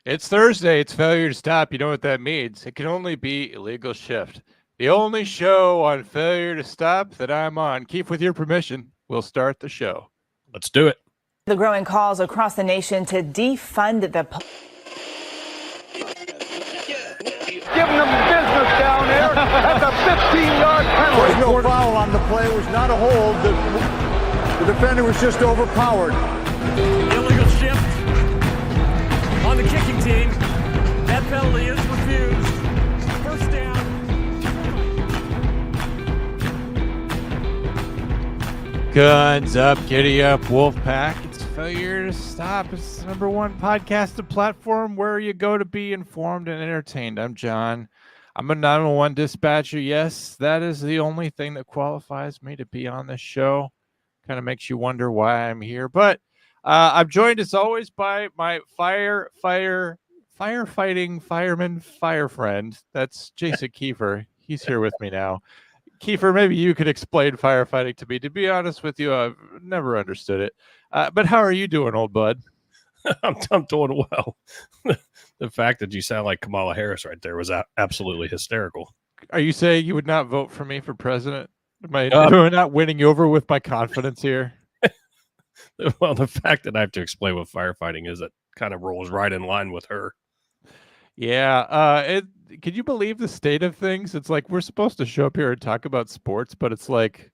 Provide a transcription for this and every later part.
It's Thursday. It's failure to stop. You know what that means. It can only be illegal shift. The only show on failure to stop that I'm on. Keith, with your permission, we'll start the show. Let's do it. The growing calls across the nation to defund the Giving them business down there. That's a 15-yard penalty. There was no foul on the play. It was not a hold. The defender was just overpowered. Illegal shift on the kicking team. That penalty is refused. First down. Guns up, giddy up, Wolfpack. It's failure to stop. It's the #1 podcasted platform where you go to be informed and entertained. I'm John. I'm a 911 dispatcher. Yes, that is the only thing that qualifies me to be on this show. Kind of makes you wonder why I'm here. But I'm joined as always by my firefighting fireman fire friend. That's Jason Kiefer. He's here with me now. Kiefer, maybe you could explain firefighting to me. To be honest with you, I've never understood it. But how are you doing, old bud? I'm doing well. The fact that you sound like Kamala Harris right there was absolutely hysterical. Are you saying you would not vote for me for president? Am I not winning you over with my confidence here? Well, the fact that I have to explain what firefighting is, that kind of rolls right in line with her. Yeah. Can you believe the state of things? It's like we're supposed to show up here and talk about sports, but it's like,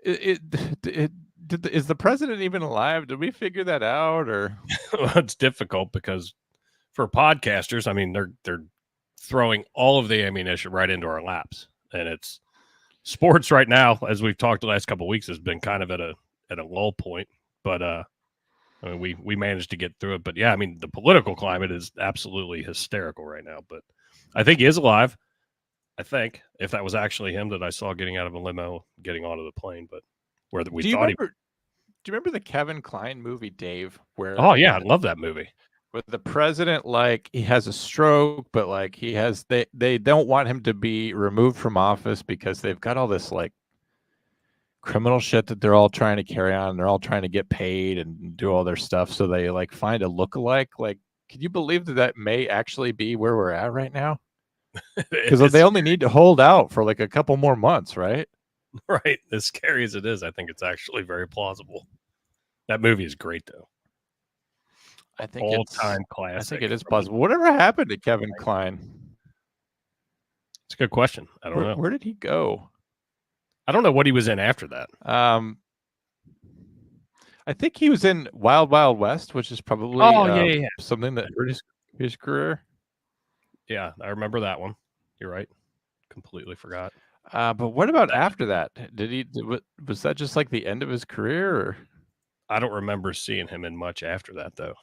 is the president even alive? Did we figure that out? Or Well, it's difficult because for podcasters, I mean, they're throwing all of the ammunition right into our laps, and it's sports right now, as we've talked the last couple of weeks, has been kind of at a lull point. But I mean, we managed to get through it. But yeah, I mean, the political climate is absolutely hysterical right now. But I think he is alive. I think, if that was actually him that I saw getting out of a limo, getting onto the plane, but where we thought he. Do you remember the Kevin Kline movie, Dave? Where Oh yeah, I love that movie. With the president, like he has a stroke, but like they don't want him to be removed from office because they've got all this like criminal shit that they're all trying to carry on. They're all trying to get paid and do all their stuff. So they like find a lookalike. Like, can you believe that may actually be where we're at right now? Because they only need to hold out for like a couple more months, right? Right. As scary as it is, I think it's actually very plausible. That movie is great, though. I think all-time classic. I think it is possible. Whatever happened to Kevin Kline? It's a good question. I don't know. Where did he go? I don't know what he was in after that. I think he was in Wild Wild West, which is probably something that hurt his career. Yeah, I remember that one. You're right. Completely forgot. But what about after that? Was that just like the end of his career? Or? I don't remember seeing him in much after that, though.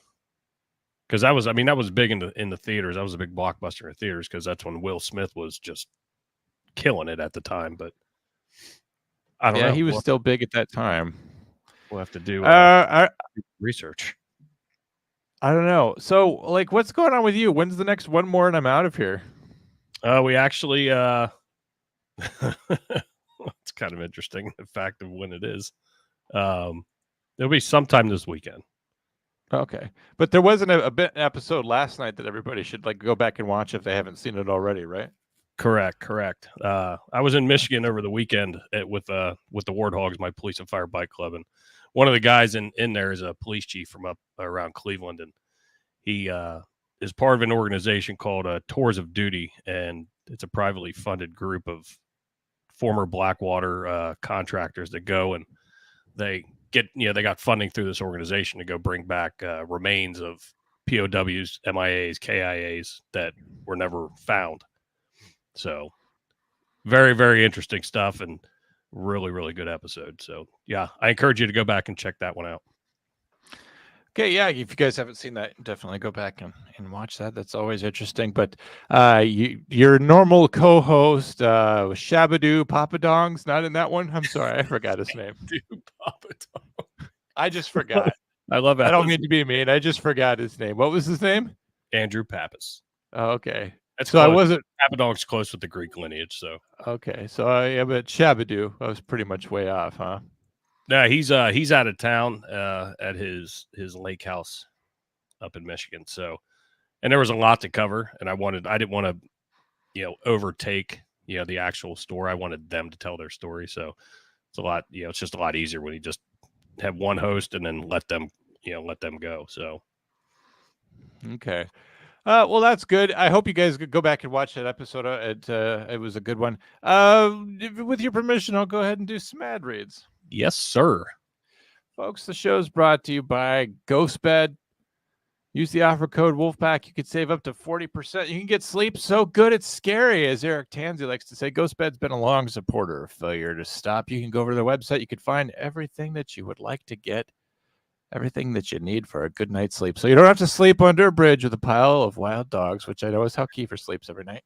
Because that was big in the theaters. That was a big blockbuster in theaters because that's when Will Smith was just killing it at the time. But I don't know. Yeah, he was still big at that time. We'll have to do research. I don't know. So, like, what's going on with you? When's the next one more and I'm out of here? We actually, it's kind of interesting, the fact of when it is. It'll be sometime this weekend. Okay. But there wasn't an episode last night that everybody should like go back and watch if they haven't seen it already, right? Correct. I was in Michigan over the weekend with the Warthogs, my police and fire bike club, and one of the guys in there is a police chief from up around Cleveland, and he is part of an organization called Tours of Duty, and it's a privately funded group of former Blackwater contractors that go and they got funding through this organization to go bring back remains of POWs, MIAs, KIAs that were never found. So very, very interesting stuff and really, really good episode. So yeah, I encourage you to go back and check that one out. Okay, yeah, if you guys haven't seen that, definitely go back and watch that. That's always interesting. But your normal co-host, Shabadoo Papadong's not in that one? I'm sorry, I forgot his name. Papadong. I just forgot. I love it. I don't mean to be mean. I just forgot his name. What was his name? Andrew Pappas. Oh, okay. That's so close. I wasn't. Papadong's close with the Greek lineage, so. Okay, so yeah, but Shabadoo, I was pretty much way off, huh? No, he's out of town at his lake house up in Michigan. So, and there was a lot to cover, and I didn't want to, overtake, the actual story. I wanted them to tell their story. So it's a lot, it's just a lot easier when you just have one host and then let them go. So. Okay. Well, that's good. I hope you guys could go back and watch that episode. It was a good one. With your permission, I'll go ahead and do some ad reads. Yes, sir. Folks, the show is brought to you by GhostBed. Use the offer code Wolfpack. You could save up to 40%. You can get sleep so good it's scary, as Eric Tansey likes to say. GhostBed's been a long supporter of Failure to Stop. You can go over to their website. You can find everything that you would like to get, everything that you need for a good night's sleep. So you don't have to sleep under a bridge with a pile of wild dogs, which I know is how Kiefer sleeps every night.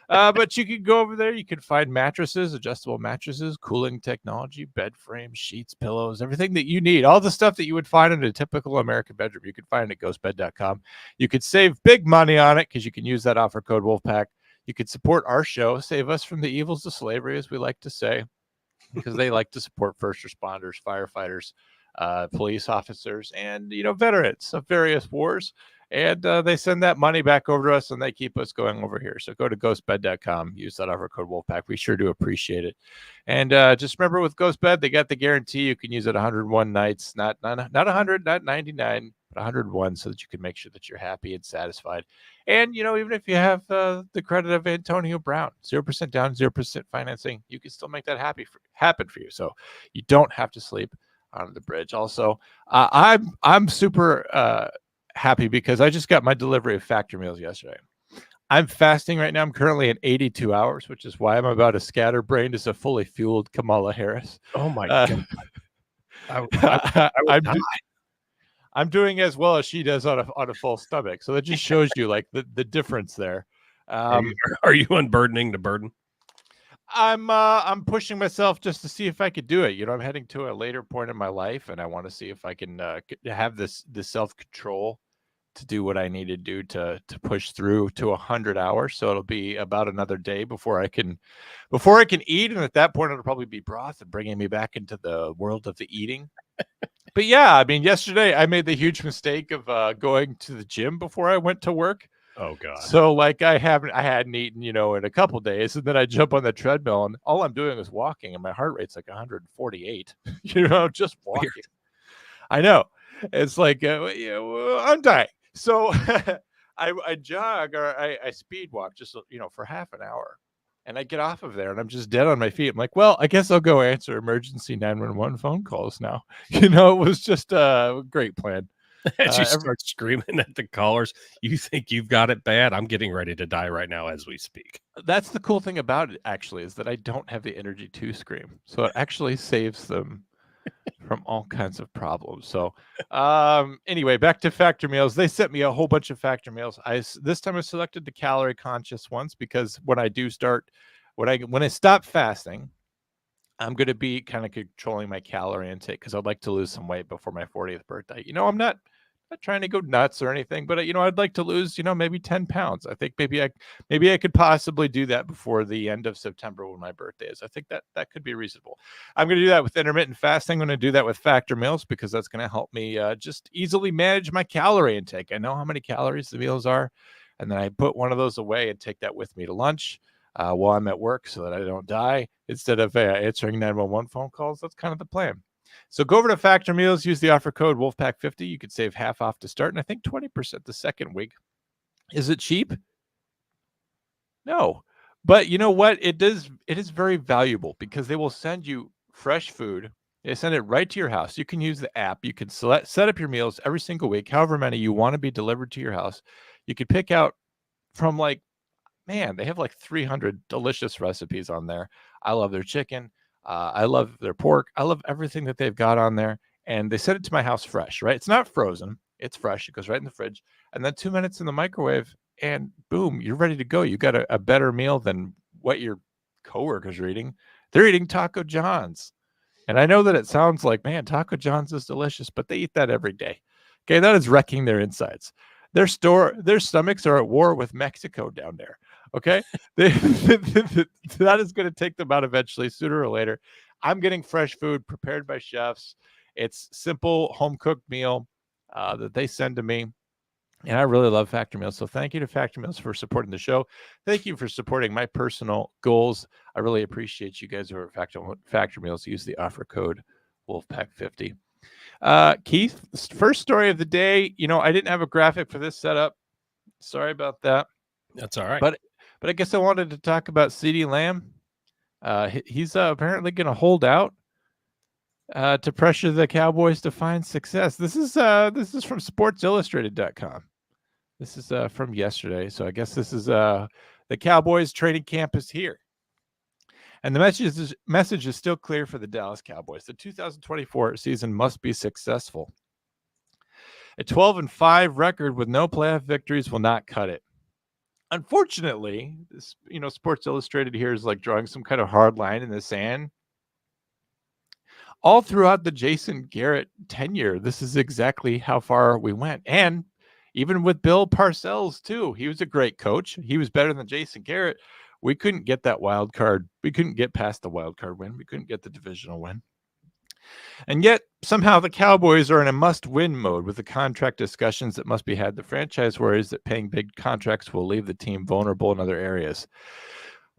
But you can go over there. You can find mattresses, adjustable mattresses, cooling technology, bed frames, sheets, pillows, everything that you need. All the stuff that you would find in a typical American bedroom, you can find at ghostbed.com. You could save big money on it because you can use that offer code Wolfpack. You could support our show, save us from the evils of slavery, as we like to say, because they like to support first responders, firefighters, police officers, and veterans of various wars. And they send that money back over to us, and they keep us going over here. So go to ghostbed.com, use that offer code Wolfpack. We sure do appreciate it. And just remember, with GhostBed, they got the guarantee. You can use it 101 nights, not 100, not 99, but 101, so that you can make sure that you're happy and satisfied. And even if you have the credit of Antonio Brown, 0% down, 0% financing, you can still make that happen for you. So you don't have to sleep on the bridge. Also, I'm super happy because I just got my delivery of Factor meals yesterday. I'm fasting right now. I'm currently at 82 hours, which is why I'm about as scatterbrained as a fully fueled Kamala Harris. Oh my God. I'm doing as well as she does on a full stomach. So that just shows you like the difference there. Are you unburdening the burden? I'm pushing myself just to see if I could do it. I'm heading to a later point in my life, and I want to see if I can have this self-control to do what I need to do to push through to 100 hours. So it'll be about another day before I can eat. And at that point, it'll probably be broth and bringing me back into the world of the eating. But yeah, I mean, yesterday I made the huge mistake of going to the gym before I went to work. Oh God. So like I hadn't eaten, in a couple days, and then I jump on the treadmill and all I'm doing is walking, and my heart rate's like 148, just walking. Weird. I know. It's like, I'm dying. So I jog or I speed walk just, for half an hour, and I get off of there and I'm just dead on my feet. I'm like, well, I guess I'll go answer emergency 911 phone calls now. It was just a great plan. As you start screaming at the callers, you think you've got it bad. I'm getting ready to die right now as we speak. That's the cool thing about it, actually, is that I don't have the energy to scream. So it actually saves them from all kinds of problems. So anyway, back to Factor meals. They sent me a whole bunch of Factor meals. This time I selected the calorie conscious ones because when I stop fasting, I'm going to be kind of controlling my calorie intake because I'd like to lose some weight before my 40th birthday. I'm not trying to go nuts or anything, but I'd like to lose, maybe 10 pounds. I think maybe I could possibly do that before the end of September when my birthday is. I think that could be reasonable. I'm going to do that with intermittent fasting. I'm going to do that with Factor meals because that's going to help me just easily manage my calorie intake. I know how many calories the meals are, and then I put one of those away and take that with me to lunch while I'm at work so that I don't die instead of answering 911 phone calls. That's kind of the plan. So go over to Factor Meals, use the offer code Wolfpack50. You could save half off to start, and I think 20% the second week. Is it cheap? No. But you know what? It is very valuable because they will send you fresh food. They send it right to your house. You can use the app. You can set up your meals every single week, however many you want to be delivered to your house. You could pick out from they have 300 delicious recipes on there. I love their chicken. I love their pork. I love everything that they've got on there. And they send it to my house fresh, right? It's not frozen. It's fresh. It goes right in the fridge. And then 2 minutes in the microwave, and boom, you're ready to go. You got a better meal than what your coworkers are eating. They're eating Taco John's. And I know that it sounds like, man, Taco John's is delicious, but they eat that every day. Okay, that is wrecking their insides. Their stomachs are at war with Mexico down there. Okay, that is going to take them out eventually, sooner or later. I'm getting fresh food prepared by chefs. It's simple home cooked meal that they send to me. And I really love Factor Meals. So thank you to Factor Meals for supporting the show. Thank you for supporting my personal goals. I really appreciate you guys over at Factor Meals. Use the offer code Wolfpack50. Keith, first story of the day. I didn't have a graphic for this setup. Sorry about that. That's all right. But I guess I wanted to talk about Ceedee Lamb. He's apparently going to hold out to pressure the Cowboys to find success. This is from SportsIllustrated.com. This is from yesterday. So I guess this is the Cowboys training camp is here. And the message is still clear for the Dallas Cowboys. The 2024 season must be successful. A 12-5 record with no playoff victories will not cut it. Unfortunately, this, Sports Illustrated here is like drawing some kind of hard line in the sand. All throughout the Jason Garrett tenure, this is exactly how far we went. And even with Bill Parcells, too, he was a great coach. He was better than Jason Garrett. We couldn't get that wild card. We couldn't get past the wild card win. We couldn't get the divisional win. And yet, somehow, the Cowboys are in a must-win mode with the contract discussions that must be had. The franchise worries that paying big contracts will leave the team vulnerable in other areas.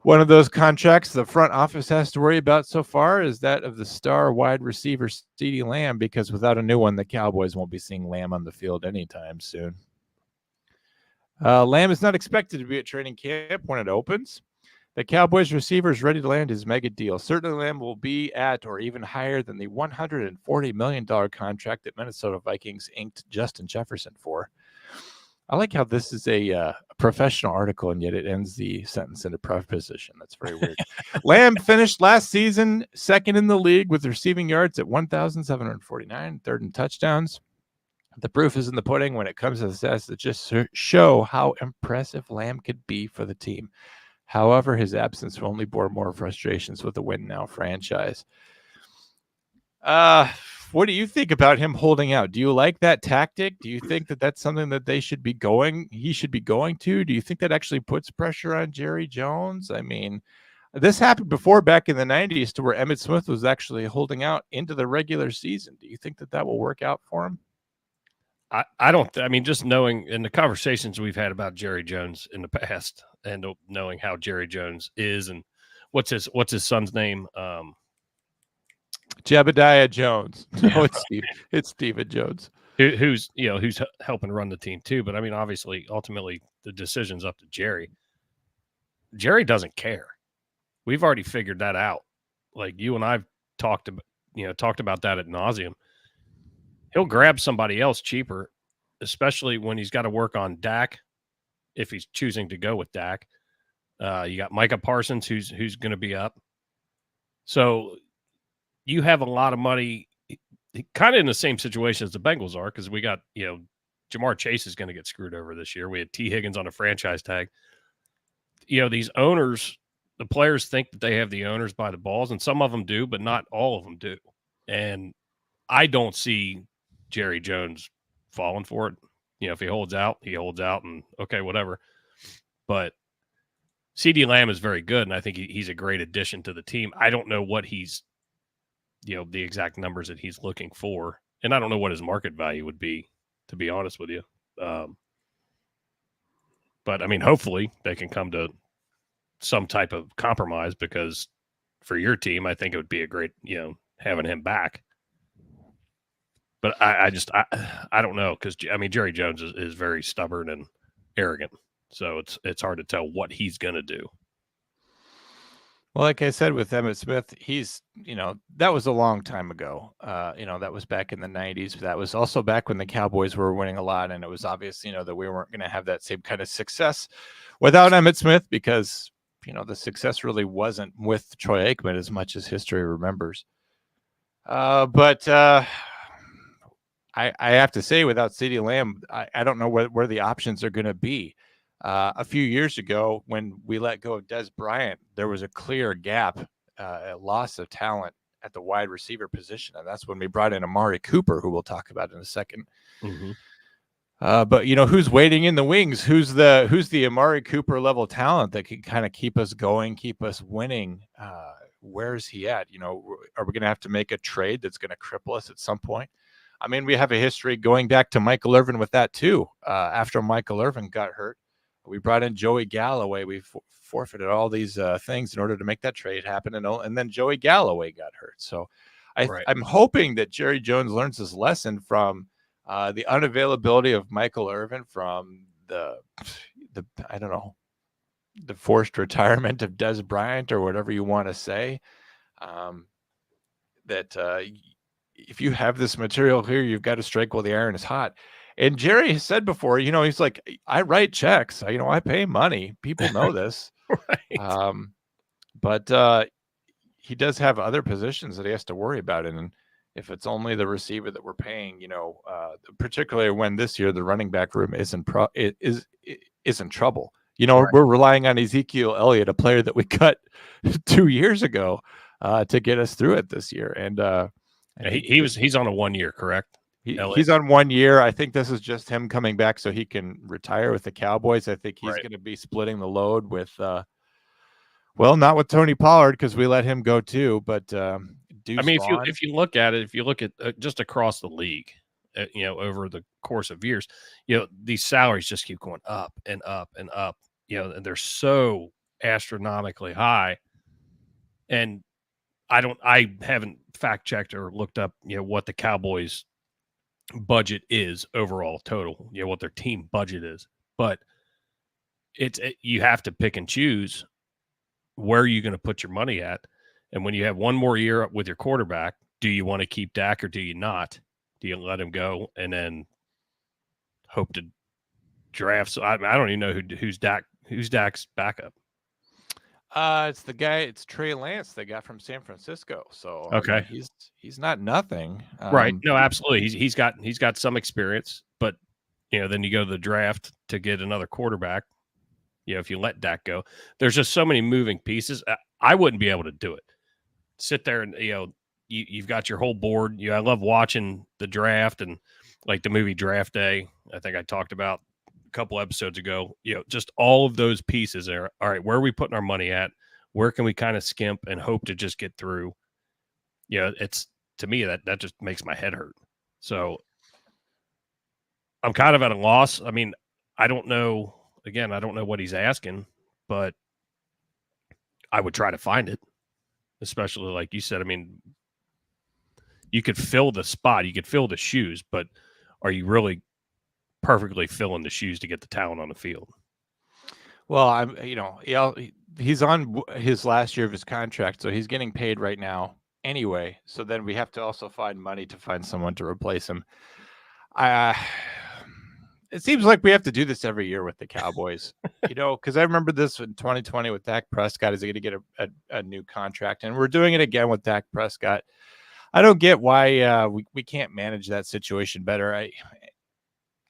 One of those contracts the front office has to worry about so far is that of the star wide receiver Ceedee Lamb, because without a new one, the Cowboys won't be seeing Lamb on the field anytime soon. Lamb is not expected to be at training camp when it opens. The Cowboys receiver is ready to land his mega deal. Certainly, Lamb will be at or even higher than the $140 million contract that Minnesota Vikings inked Justin Jefferson for. I like how this is a professional article, and yet it ends the sentence in a preposition. That's very weird. Lamb finished last season second in the league with receiving yards at 1,749, third in touchdowns. The proof is in the pudding when it comes to the stats that just show how impressive Lamb could be for the team. However, his absence will only bore more frustrations with the win now franchise. What do you think about him holding out? Do you like that tactic? Do you think that that's something that he should be going to? Do you think that actually puts pressure on Jerry Jones? I mean, this happened before back in the 90s to where Emmitt Smith was actually holding out into the regular season. Do you think that will work out for him? I don't. I mean, just knowing in the conversations we've had about Jerry Jones in the past, and knowing how Jerry Jones is, and what's his son's name? Jebediah Jones. No, Yeah, it's Stephen Jones, who's helping run the team too. But I mean, obviously, ultimately, the decision's up to Jerry. Jerry doesn't care. We've already figured that out. Like you and I've talked about that ad nauseum. He'll grab somebody else cheaper, especially when he's got to work on Dak, if he's choosing to go with Dak. You got Micah Parsons, who's going to be up. So you have a lot of money, kind of in the same situation as the Bengals are, because we got, Jamar Chase is going to get screwed over this year. We had T. Higgins on a franchise tag. These owners, the players think that they have the owners by the balls, and some of them do, but not all of them do. And I don't see Jerry Jones falling for it. If he holds out, and okay, whatever. But Ceedee Lamb is very good, and I think he's a great addition to the team. I don't know what he's, the exact numbers that he's looking for, and I don't know what his market value would be, to be honest with you. But I mean, hopefully they can come to some type of compromise, because for your team, I think it would be a great, having him back. But I don't know, because I mean Jerry Jones is very stubborn and arrogant, so it's hard to tell what he's going to do. Well, like I said with Emmitt Smith, he's that was a long time ago. That was back in the 90s. That was also back when the Cowboys were winning a lot, and it was obvious that we weren't going to have that same kind of success without Emmitt Smith, because the success really wasn't with Troy Aikman as much as history remembers. But I have to say, without Ceedee Lamb, I don't know where the options are going to be. A few years ago, when we let go of Des Bryant, there was a clear gap, a loss of talent at the wide receiver position, and that's when we brought in Amari Cooper, who we'll talk about in a second. Mm-hmm. But who's waiting in the wings? Who's the Amari Cooper level talent that can kind of keep us going, keep us winning? Where's he at? Are we going to have to make a trade that's going to cripple us at some point? I mean, we have a history going back to Michael Irvin with that too. After Michael Irvin got hurt, we brought in Joey Galloway. We forfeited all these things in order to make that trade happen, and then Joey Galloway got hurt. So I'm hoping that Jerry Jones learns his lesson from the unavailability of Michael Irvin, from the I don't know, the forced retirement of Des Bryant, or whatever you want to say. That if you have this material here, you've got to strike while the iron is hot. And Jerry has said before, he's like, I write checks, I pay money. People know this. Right. But he does have other positions that he has to worry about. And if it's only the receiver that we're paying, particularly when this year the running back room is in trouble. Right. We're relying on Ezekiel Elliott, a player that we cut 2 years ago, to get us through it this year. And he's on a 1 year, correct? He's on 1 year. I think this is just him coming back so he can retire with the Cowboys. I think he's going to be splitting the load with, not with Tony Pollard, because we let him go too. But if you look at it, just across the league, over the course of years, these salaries just keep going up and up and up. And they're so astronomically high. And I haven't fact checked or looked up, what the Cowboys budget is overall total, what their team budget is, but you have to pick and choose where you're going to put your money at. And when you have one more year with your quarterback, do you want to keep Dak or do you not? Do you let him go and then hope to draft? So I don't even know who's Dak's backup. It's Trey Lance they got from San Francisco. So okay, he's not nothing. Right. No, absolutely. He's got some experience, but then you go to the draft to get another quarterback. If you let Dak go, there's just so many moving pieces. I wouldn't be able to do it. Sit there and you've got your whole board. I love watching the draft and like the movie Draft Day. I think I talked about couple episodes ago, just all of those pieces are all right. Where are we putting our money at? Where can we kind of skimp and hope to just get through? It's, to me, that just makes my head hurt. So I'm kind of at a loss. I mean, I don't know what he's asking, but I would try to find it, especially like you said. I mean, you could fill the spot, you could fill the shoes, but are you really perfectly filling the shoes to get the talent on the field? Well, he's on his last year of his contract, so he's getting paid right now anyway. So then we have to also find money to find someone to replace him. It seems like we have to do this every year with the Cowboys, because I remember this in 2020 with Dak Prescott. Is he going to get a new contract? And we're doing it again with Dak Prescott. I don't get why we can't manage that situation better.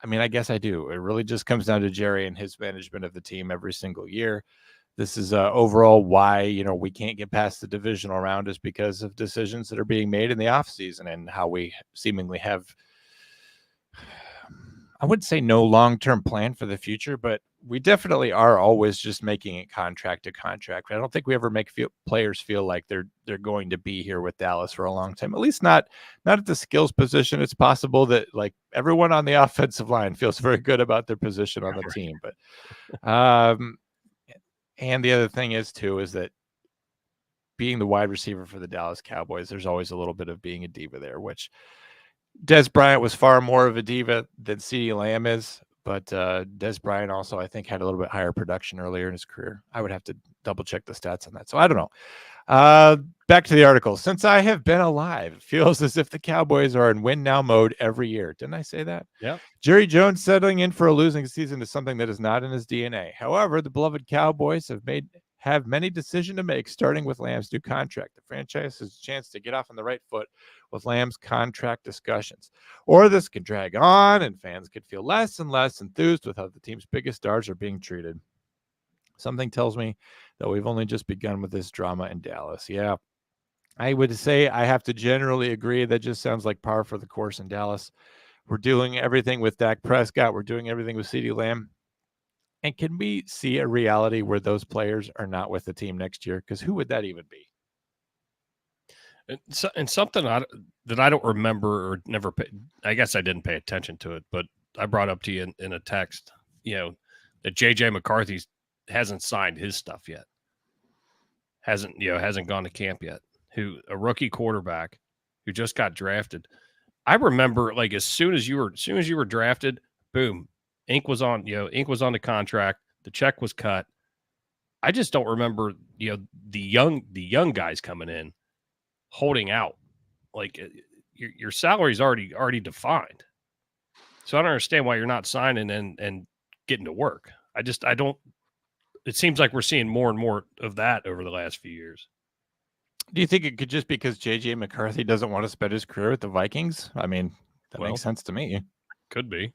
I mean, I guess I do. It really just comes down to Jerry and his management of the team every single year. This is overall why, we can't get past the divisional round, is because of decisions that are being made in the offseason and how we seemingly have, I wouldn't say no long-term plan for the future, but we definitely are always just making it contract to contract. I don't think we ever make players feel like they're going to be here with Dallas for a long time, at least not at the skills position. It's possible that like everyone on the offensive line feels very good about their position on the team. But, and the other thing is that being the wide receiver for the Dallas Cowboys, there's always a little bit of being a diva there, which Des Bryant was far more of a diva than Ceedee Lamb is, but Des Bryant also, I think, had a little bit higher production earlier in his career. I would have to double check the stats on that. So I don't know. Back to the article. Since I have been alive, it feels as if the Cowboys are in win now mode every year. Didn't I say that? Yeah. Jerry Jones settling in for a losing season is something that is not in his DNA. However, the beloved Cowboys have many decisions to make, starting with Lamb's new contract. The franchise has a chance to get off on the right foot with Lamb's contract discussions. Or this could drag on and fans could feel less and less enthused with how the team's biggest stars are being treated. Something tells me that we've only just begun with this drama in Dallas. Yeah, I would say I have to generally agree. That just sounds like par for the course in Dallas. We're doing everything with Dak Prescott. We're doing everything with Ceedee Lamb. And can we see a reality where those players are not with the team next year? Because who would that even be? And something that I don't remember or never pay, I guess I didn't pay attention to it, but I brought up to you in a text, that J.J. McCarthy hasn't signed his stuff yet. Hasn't gone to camp yet. A rookie quarterback who just got drafted. I remember, like, as soon as you were drafted, boom, ink was on the contract. The check was cut. I just don't remember, the young guys coming in holding out. Like, your salary is already defined. So I don't understand why you're not signing and getting to work. I don't. It seems like we're seeing more and more of that over the last few years. Do you think it could just because J.J. McCarthy doesn't want to spend his career with the Vikings? I mean, that makes sense to me. Could be.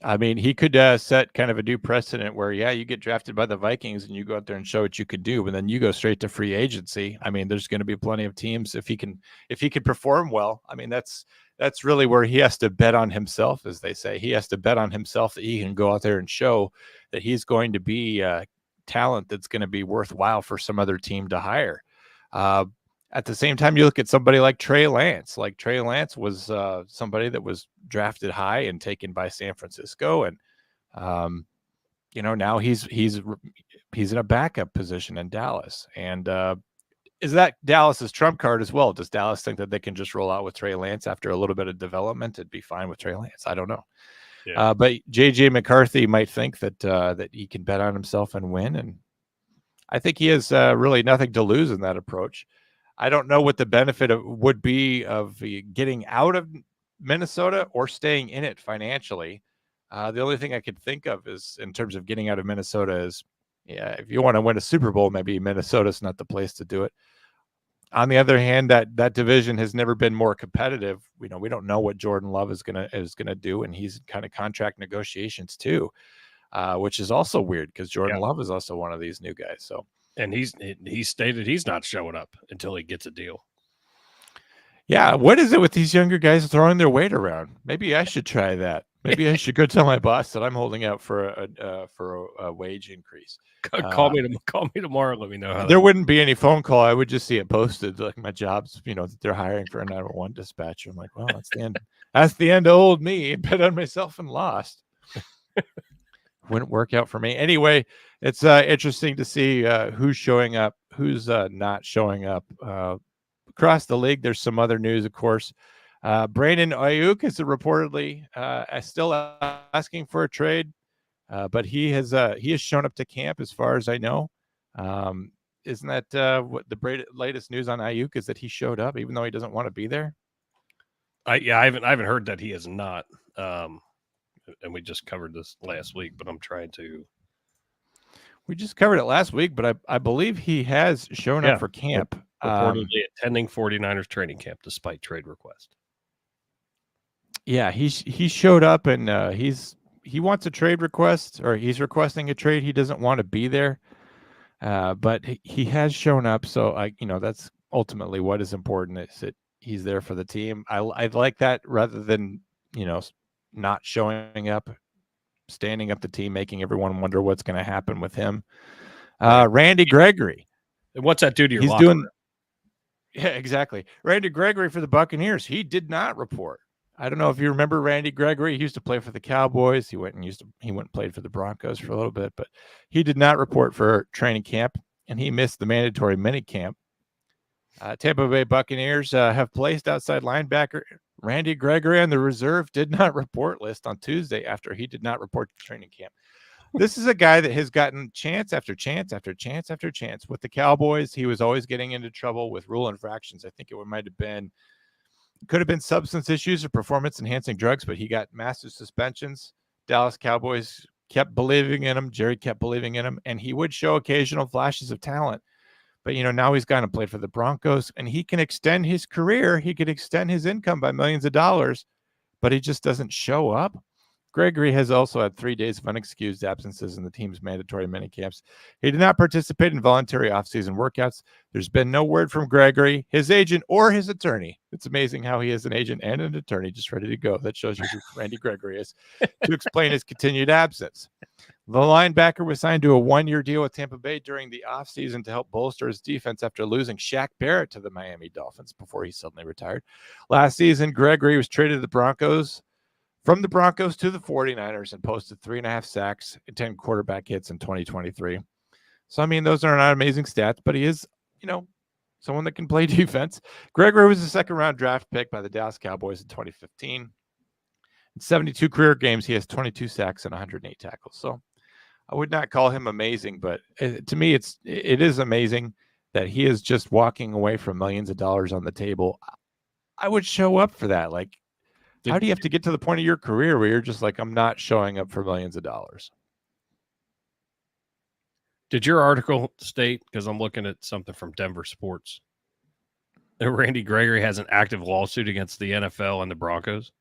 I mean, he could set kind of a new precedent where, you get drafted by the Vikings and you go out there and show what you could do, but then you go straight to free agency. I mean, there's going to be plenty of teams if he can perform well. I mean, that's really where he has to bet on himself, as they say. He has to bet on himself that he can go out there and show that he's going to be talent that's going to be worthwhile for some other team to hire. At the same time, you look at somebody like Trey Lance. Like, Trey Lance was somebody that was drafted high and taken by San Francisco, and now he's in a backup position in Dallas. And is that Dallas's trump card as well? Does Dallas think that they can just roll out with Trey Lance after a little bit of development and be fine with Trey Lance? I don't know. Yeah. But J.J. McCarthy might think that he can bet on himself and win, and I think he has really nothing to lose in that approach. I don't know what the benefit would be of getting out of Minnesota or staying in it financially. The only thing I could think of is, in terms of getting out of Minnesota, is if you want to win a Super Bowl, maybe Minnesota's not the place to do it. On the other hand, that division has never been more competitive. We don't know what Jordan Love is gonna do, and he's kind of contract negotiations too, which is also weird because Jordan Love is also one of these new guys. So. And he stated he's not showing up until he gets a deal. Yeah, what is it with these younger guys throwing their weight around? Maybe I should try that. Maybe I should go tell my boss that I'm holding out for a wage increase. Call me tomorrow. Let me know how. There wouldn't be any phone call. I would just see it posted, like my job's, that they're hiring for a 911 dispatcher. I'm like, well, that's the end. That's the end of old me. Bet on myself and lost. Wouldn't work out for me. Anyway, it's interesting to see who's showing up, who's not showing up. Across the league, there's some other news, of course. Brandon Aiyuk is reportedly still asking for a trade, but he has shown up to camp, as far as I know. Isn't that what the latest news on Aiyuk is, that he showed up even though he doesn't want to be there? I haven't heard that he is not. And we just covered this last week, but I'm trying to. We just covered it last week, but I believe he has shown up for camp. Reportedly attending 49ers training camp despite trade request. Yeah, he showed up, and he wants a trade request, or he's requesting a trade. He doesn't want to be there, but he has shown up. So that's ultimately what is important, is that he's there for the team. I like that, rather than not showing up, standing up the team, making everyone wonder what's going to happen with him. Randy Gregory. And what's that do to your He's locker doing. room? Yeah, exactly. Randy Gregory for the Buccaneers. He did not report. I don't know if you remember Randy Gregory. He used to play for the Cowboys. He went and played for the Broncos for a little bit, but he did not report for training camp, and he missed the mandatory mini camp. Tampa Bay Buccaneers have placed outside linebacker Randy Gregory on the reserve did not report list on Tuesday after he did not report to training camp. This is a guy that has gotten chance after chance after chance after chance with the Cowboys. He was always getting into trouble with rule infractions. I think could have been substance issues or performance enhancing drugs, but he got massive suspensions. Dallas Cowboys kept believing in him. Jerry kept believing in him, and he would show occasional flashes of talent. But, now he's gone and played for the Broncos, and he can extend his career. He could extend his income by millions of dollars, but he just doesn't show up. Gregory has also had 3 days of unexcused absences in the team's mandatory minicamps. He did not participate in voluntary offseason workouts. There's been no word from Gregory, his agent, or his attorney. It's amazing how he has an agent and an attorney just ready to go. That shows you who Randy Gregory is, to explain his continued absence. The linebacker was signed to a 1-year deal with Tampa Bay during the offseason to help bolster his defense after losing Shaq Barrett to the Miami Dolphins before he suddenly retired. Last season, Gregory was traded to the Broncos, from the Broncos to the 49ers, and posted 3.5 sacks and 10 quarterback hits in 2023. So, I mean, those are not amazing stats, but he is, someone that can play defense. Gregory was a second-round draft pick by the Dallas Cowboys in 2015. In 72 career games, he has 22 sacks and 108 tackles. So, I would not call him amazing, but to me, it is amazing that he is just walking away from millions of dollars on the table. I would show up for that. Like, how do you have to get to the point of your career where you're just like, I'm not showing up for millions of dollars? Did your article state, because I'm looking at something from Denver Sports, that Randy Gregory has an active lawsuit against the NFL and the Broncos?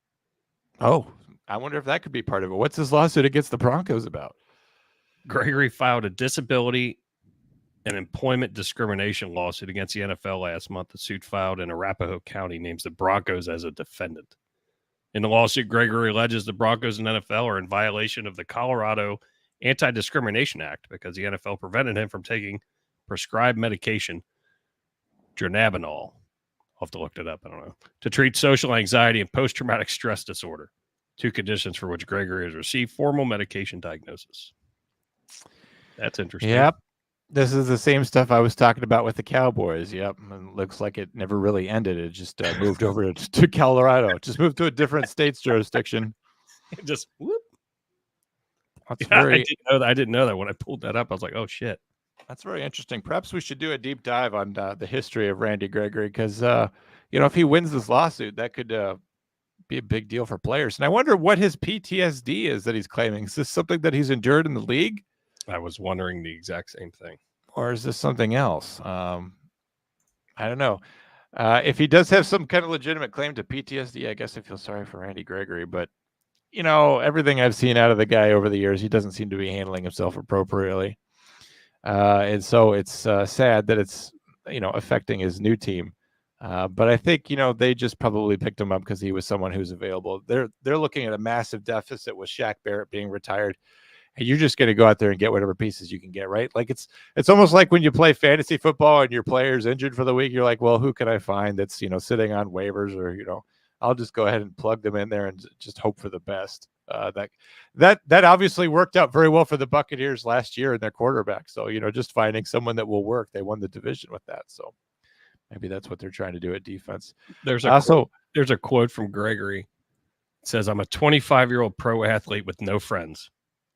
Oh, I wonder if that could be part of it. What's his lawsuit against the Broncos about? Gregory filed a disability and employment discrimination lawsuit against the NFL last month. The suit filed in Arapahoe County names the Broncos as a defendant. In the lawsuit, Gregory alleges the Broncos and NFL are in violation of the Colorado Anti-Discrimination Act because the NFL prevented him from taking prescribed medication, dronabinol. I'll have to look that up, I don't know, to treat social anxiety and post-traumatic stress disorder, 2 conditions for which Gregory has received formal medication diagnosis. That's interesting. Yep. This is the same stuff I was talking about with the Cowboys. Yep. And looks like it never really ended. It just moved over to Colorado. Just moved to a different state's jurisdiction. Just whoop. That's I didn't know that when I pulled that up. I was like, oh, shit. That's very interesting. Perhaps we should do a deep dive on the history of Randy Gregory because, if he wins this lawsuit, that could be a big deal for players. And I wonder what his PTSD is that he's claiming. Is this something that he's endured in the league? I was wondering the exact same thing. Or is this something else? I don't know. If he does have some kind of legitimate claim to PTSD, I guess I feel sorry for Randy Gregory. But, everything I've seen out of the guy over the years, he doesn't seem to be handling himself appropriately. And so it's sad that it's, affecting his new team. But I think, they just probably picked him up because he was someone who's available. They're looking at a massive deficit with Shaq Barrett being retired. And you're just going to go out there and get whatever pieces you can get, right? Like it's almost like when you play fantasy football and your player's injured for the week, you're like, well, who can I find that's, sitting on waivers or, I'll just go ahead and plug them in there and just hope for the best. That obviously worked out very well for the Buccaneers last year and their quarterback. So, just finding someone that will work. They won the division with that. So maybe that's what they're trying to do at defense. There's a quote from Gregory. It says, I'm a 25-year-old pro athlete with no friends.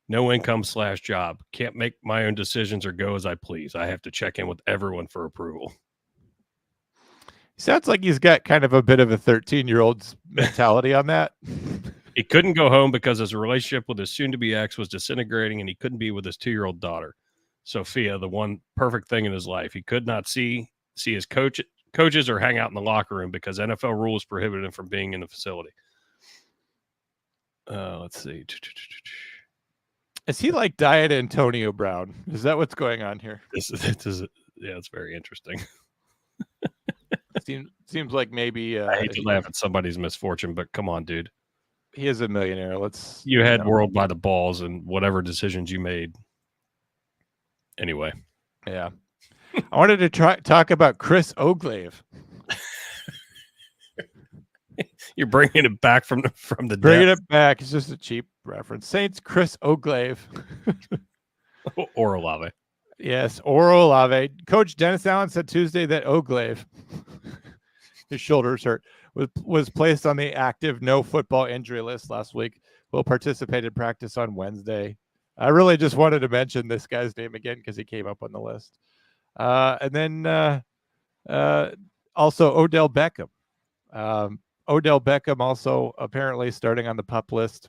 No income / job. Can't make my own decisions or go as I please. I have to check in with everyone for approval. Sounds like he's got kind of a bit of a 13-year-old's mentality on that. He couldn't go home because his relationship with his soon-to-be ex was disintegrating and he couldn't be with his 2-year-old daughter, Sophia, the one perfect thing in his life. He could not see his coaches or hang out in the locker room because NFL rules prohibited him from being in the facility. Let's see. Is he like Diet Antonio Brown? Is that what's going on here? This is yeah, it's very interesting. Seems like maybe I hate to laugh at somebody's misfortune, but come on, dude. He is a millionaire. You had world by the balls and whatever decisions you made. Anyway. Yeah. I wanted to talk about Chris Oglave. You're bringing it back from the bringing it back. It's just a cheap reference. Saints Chris Oglave. Or Olave. Yes, or Olave. Coach Dennis Allen said Tuesday that Oglave, his shoulders hurt, was placed on the active no football injury list last week. Will participate in practice on Wednesday. I really just wanted to mention this guy's name again because he came up on the list. And then also Odell Beckham. Odell Beckham also apparently starting on the PUP list.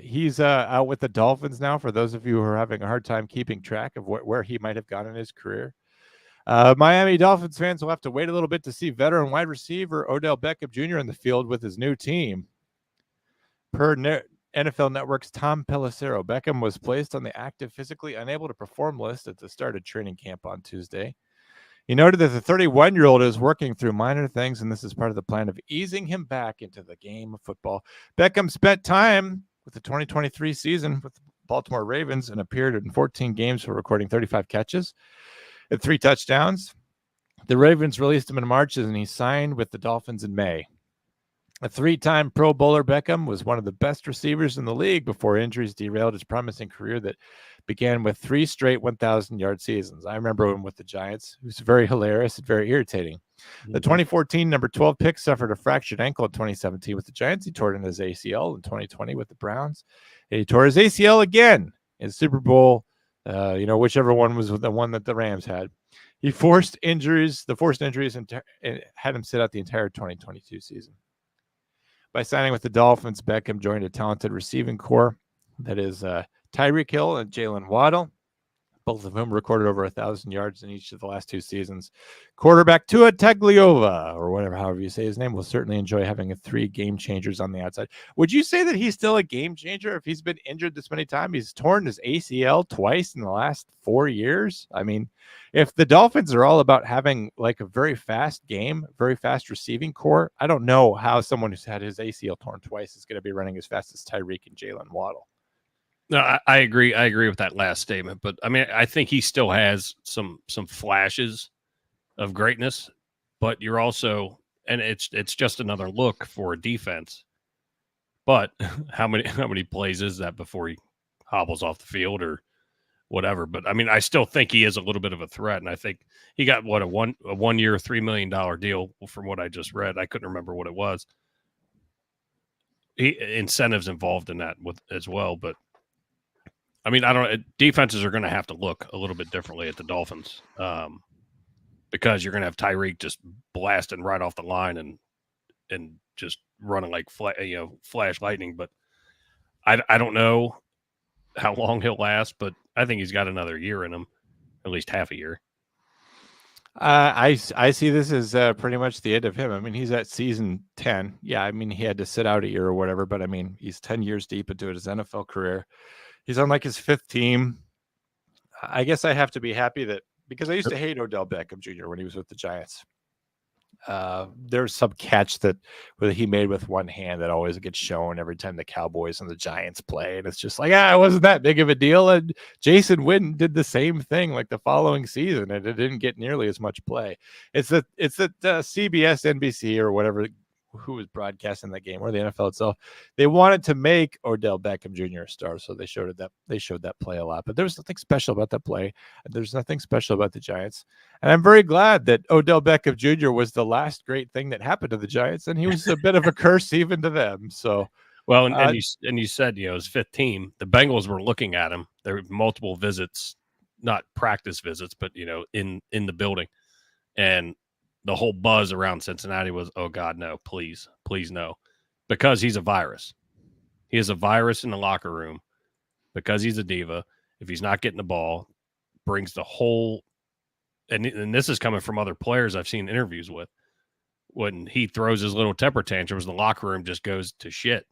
He's out with the Dolphins now, for those of you who are having a hard time keeping track of where he might have gone in his career. Miami Dolphins fans will have to wait a little bit to see veteran wide receiver Odell Beckham Jr. in the field with his new team. Per NFL Network's Tom Pelissero, Beckham was placed on the active physically unable to perform list at the start of training camp on Tuesday. He noted that the 31-year-old is working through minor things, and this is part of the plan of easing him back into the game of football. Beckham spent time with the 2023 season Baltimore Ravens and appeared in 14 games for recording 35 catches and 3 touchdowns. The Ravens released him in March, and he signed with the Dolphins in May. A 3-time Pro Bowler, Beckham was one of the best receivers in the league before injuries derailed his promising career that began with 3 straight 1,000-yard seasons. I remember him with the Giants. He was very hilarious and very irritating. The 2014 number 12 pick suffered a fractured ankle in 2017 with the Giants. He tore it in his ACL in 2020 with the Browns. And he tore his ACL again in Super Bowl, whichever one was the one that the Rams had. The forced injuries and had him sit out the entire 2022 season. By signing with the Dolphins, Beckham joined a talented receiving corps that is Tyreek Hill and Jalen Waddle, both of whom recorded over 1,000 yards in each of the last 2 seasons. Quarterback Tua Tagovailoa, or however you say his name, will certainly enjoy having 3 game changers on the outside. Would you say that he's still a game changer if he's been injured this many times? He's torn his ACL twice in the last 4 years. I mean, if the Dolphins are all about having like a very fast game, very fast receiving core, I don't know how someone who's had his ACL torn twice is going to be running as fast as Tyreek and Jalen Waddle. No, I agree. I agree with that last statement. But I mean, I think he still has some flashes of greatness. But you're also, and it's just another look for a defense. But how many plays is that before he hobbles off the field or whatever? But I mean, I still think he is a little bit of a threat, and I think he got a 1 year $3 million deal from what I just read. I couldn't remember what it was. Incentives involved in that as well, but. I mean, defenses are going to have to look a little bit differently at the Dolphins because you're going to have Tyreek just blasting right off the line and just running like flash lightning. But I don't know how long he'll last, but I think he's got another year in him, at least half a year. I see this as pretty much the end of him. I mean, he's at season 10. Yeah, I mean, he had to sit out a year or whatever, but I mean, he's 10 years deep into his NFL career. He's on like his 5th team. I guess I have to be happy that because I used to hate Odell Beckham Jr. when he was with the Giants. There's some catch that he made with one hand that always gets shown every time the Cowboys and the Giants play. And it's just like, it wasn't that big of a deal. And Jason Witten did the same thing like the following season, and it didn't get nearly as much play. It's that CBS, NBC, or whatever, who was broadcasting that game, or the NFL itself, they wanted to make Odell Beckham Jr. a star, so they showed that play a lot. But there was nothing special about that play. There's nothing special about the Giants, and I'm very glad that Odell Beckham Jr. was the last great thing that happened to the Giants, and he was a bit of a curse even to them. So, well, and you said his 5th team, the Bengals were looking at him. There were multiple visits, not practice visits, but in the building, and the whole buzz around Cincinnati was, oh, God, no, please no, because he's a virus. He is a virus in the locker room because he's a diva. If he's not getting the ball, brings the whole – and this is coming from other players I've seen interviews with. When he throws his little temper tantrums, the locker room just goes to shit.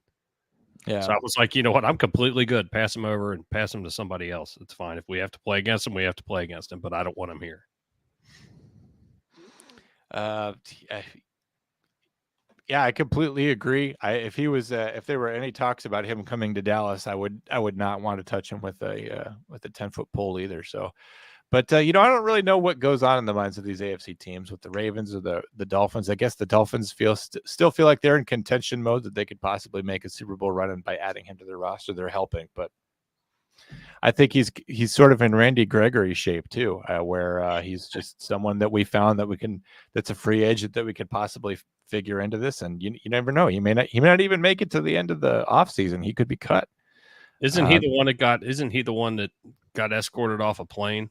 Yeah. So I was like, you know what? I'm completely good. Pass him over and pass him to somebody else. It's fine. If we have to play against him, we have to play against him, but I don't want him here. Yeah, I completely agree. If there were any talks about him coming to Dallas, I would not want to touch him with a 10-foot pole either. So, but I don't really know what goes on in the minds of these AFC teams with the Ravens or the Dolphins. I guess the Dolphins still feel like they're in contention mode, that they could possibly make a Super Bowl run, and by adding him to their roster, they're helping. But I think he's sort of in Randy Gregory shape too, where he's just someone that we found that's a free agent that we could possibly figure into this. And you never know. He may not even make it to the end of the offseason. He could be cut. Isn't he the one that got escorted off a plane?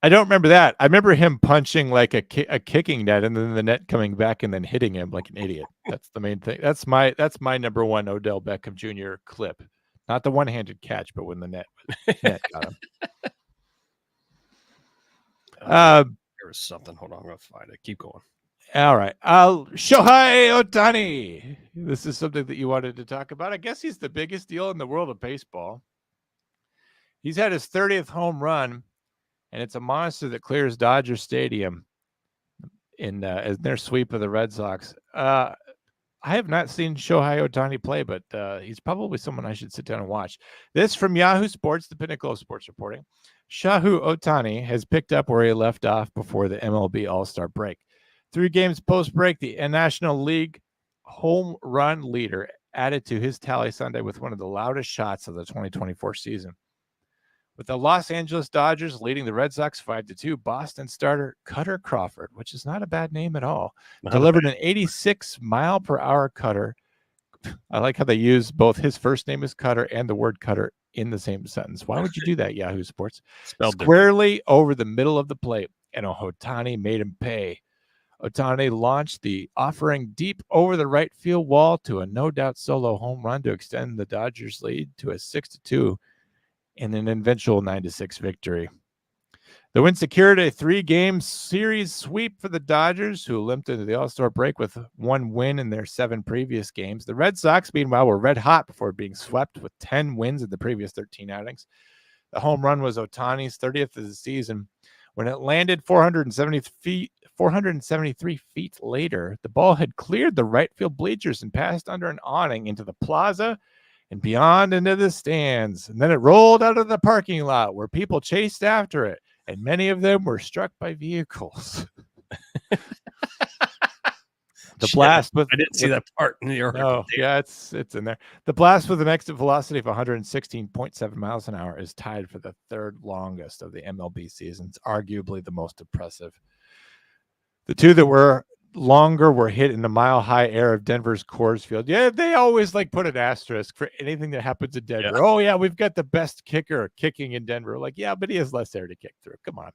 I don't remember that. I remember him punching like a kicking net, and then the net coming back and then hitting him like an idiot. That's the main thing. That's my number one Odell Beckham Jr. clip. Not the one-handed catch, but when the net got him. There was something. Hold on, I'm going to find it. Keep going. All right. Shohei Otani. This is something that you wanted to talk about. I guess he's the biggest deal in the world of baseball. He's had his 30th home run, and it's a monster that clears Dodger Stadium in their sweep of the Red Sox. I have not seen Shohei Otani play, but he's probably someone I should sit down and watch. This from Yahoo Sports, the pinnacle of sports reporting. Shohei Otani has picked up where he left off before the MLB All-Star break. 3 games post-break, the National League home run leader added to his tally Sunday with one of the loudest shots of the 2024 season. With the Los Angeles Dodgers leading the Red Sox 5-2, Boston starter Cutter Crawford, which is not a bad name at all, delivered an 86-mile-per-hour cutter. I like how they use both his first name as Cutter and the word cutter in the same sentence. Why would you do that, Yahoo Sports? Squarely over the middle of the plate, and Otani made him pay. Otani launched the offering deep over the right field wall to a no-doubt solo home run to extend the Dodgers' lead to a 6-2 in an eventual 9-6 victory. The win secured a 3-game series sweep for the Dodgers, who limped into the All-Star break with 1 win in their 7 previous games. The Red Sox, meanwhile, were red hot before being swept with 10 wins in the previous 13 outings. The home run was Otani's 30th of the season. When it landed 473 feet later, the ball had cleared the right field bleachers and passed under an awning into the plaza and beyond into the stands. And then it rolled out of the parking lot where people chased after it, and many of them were struck by vehicles. The blast with I didn't see that part in the article. Oh, yeah, it's in there. The blast with an exit velocity of 116.7 miles an hour is tied for the 3rd longest of the MLB seasons, arguably the most impressive. The 2 that were longer were hit in the mile-high air of Denver's Coors Field. Yeah, they always put an asterisk for anything that happens in Denver. Yeah. Oh, yeah, we've got the best kicker kicking in Denver. Yeah, but he has less air to kick through. Come on.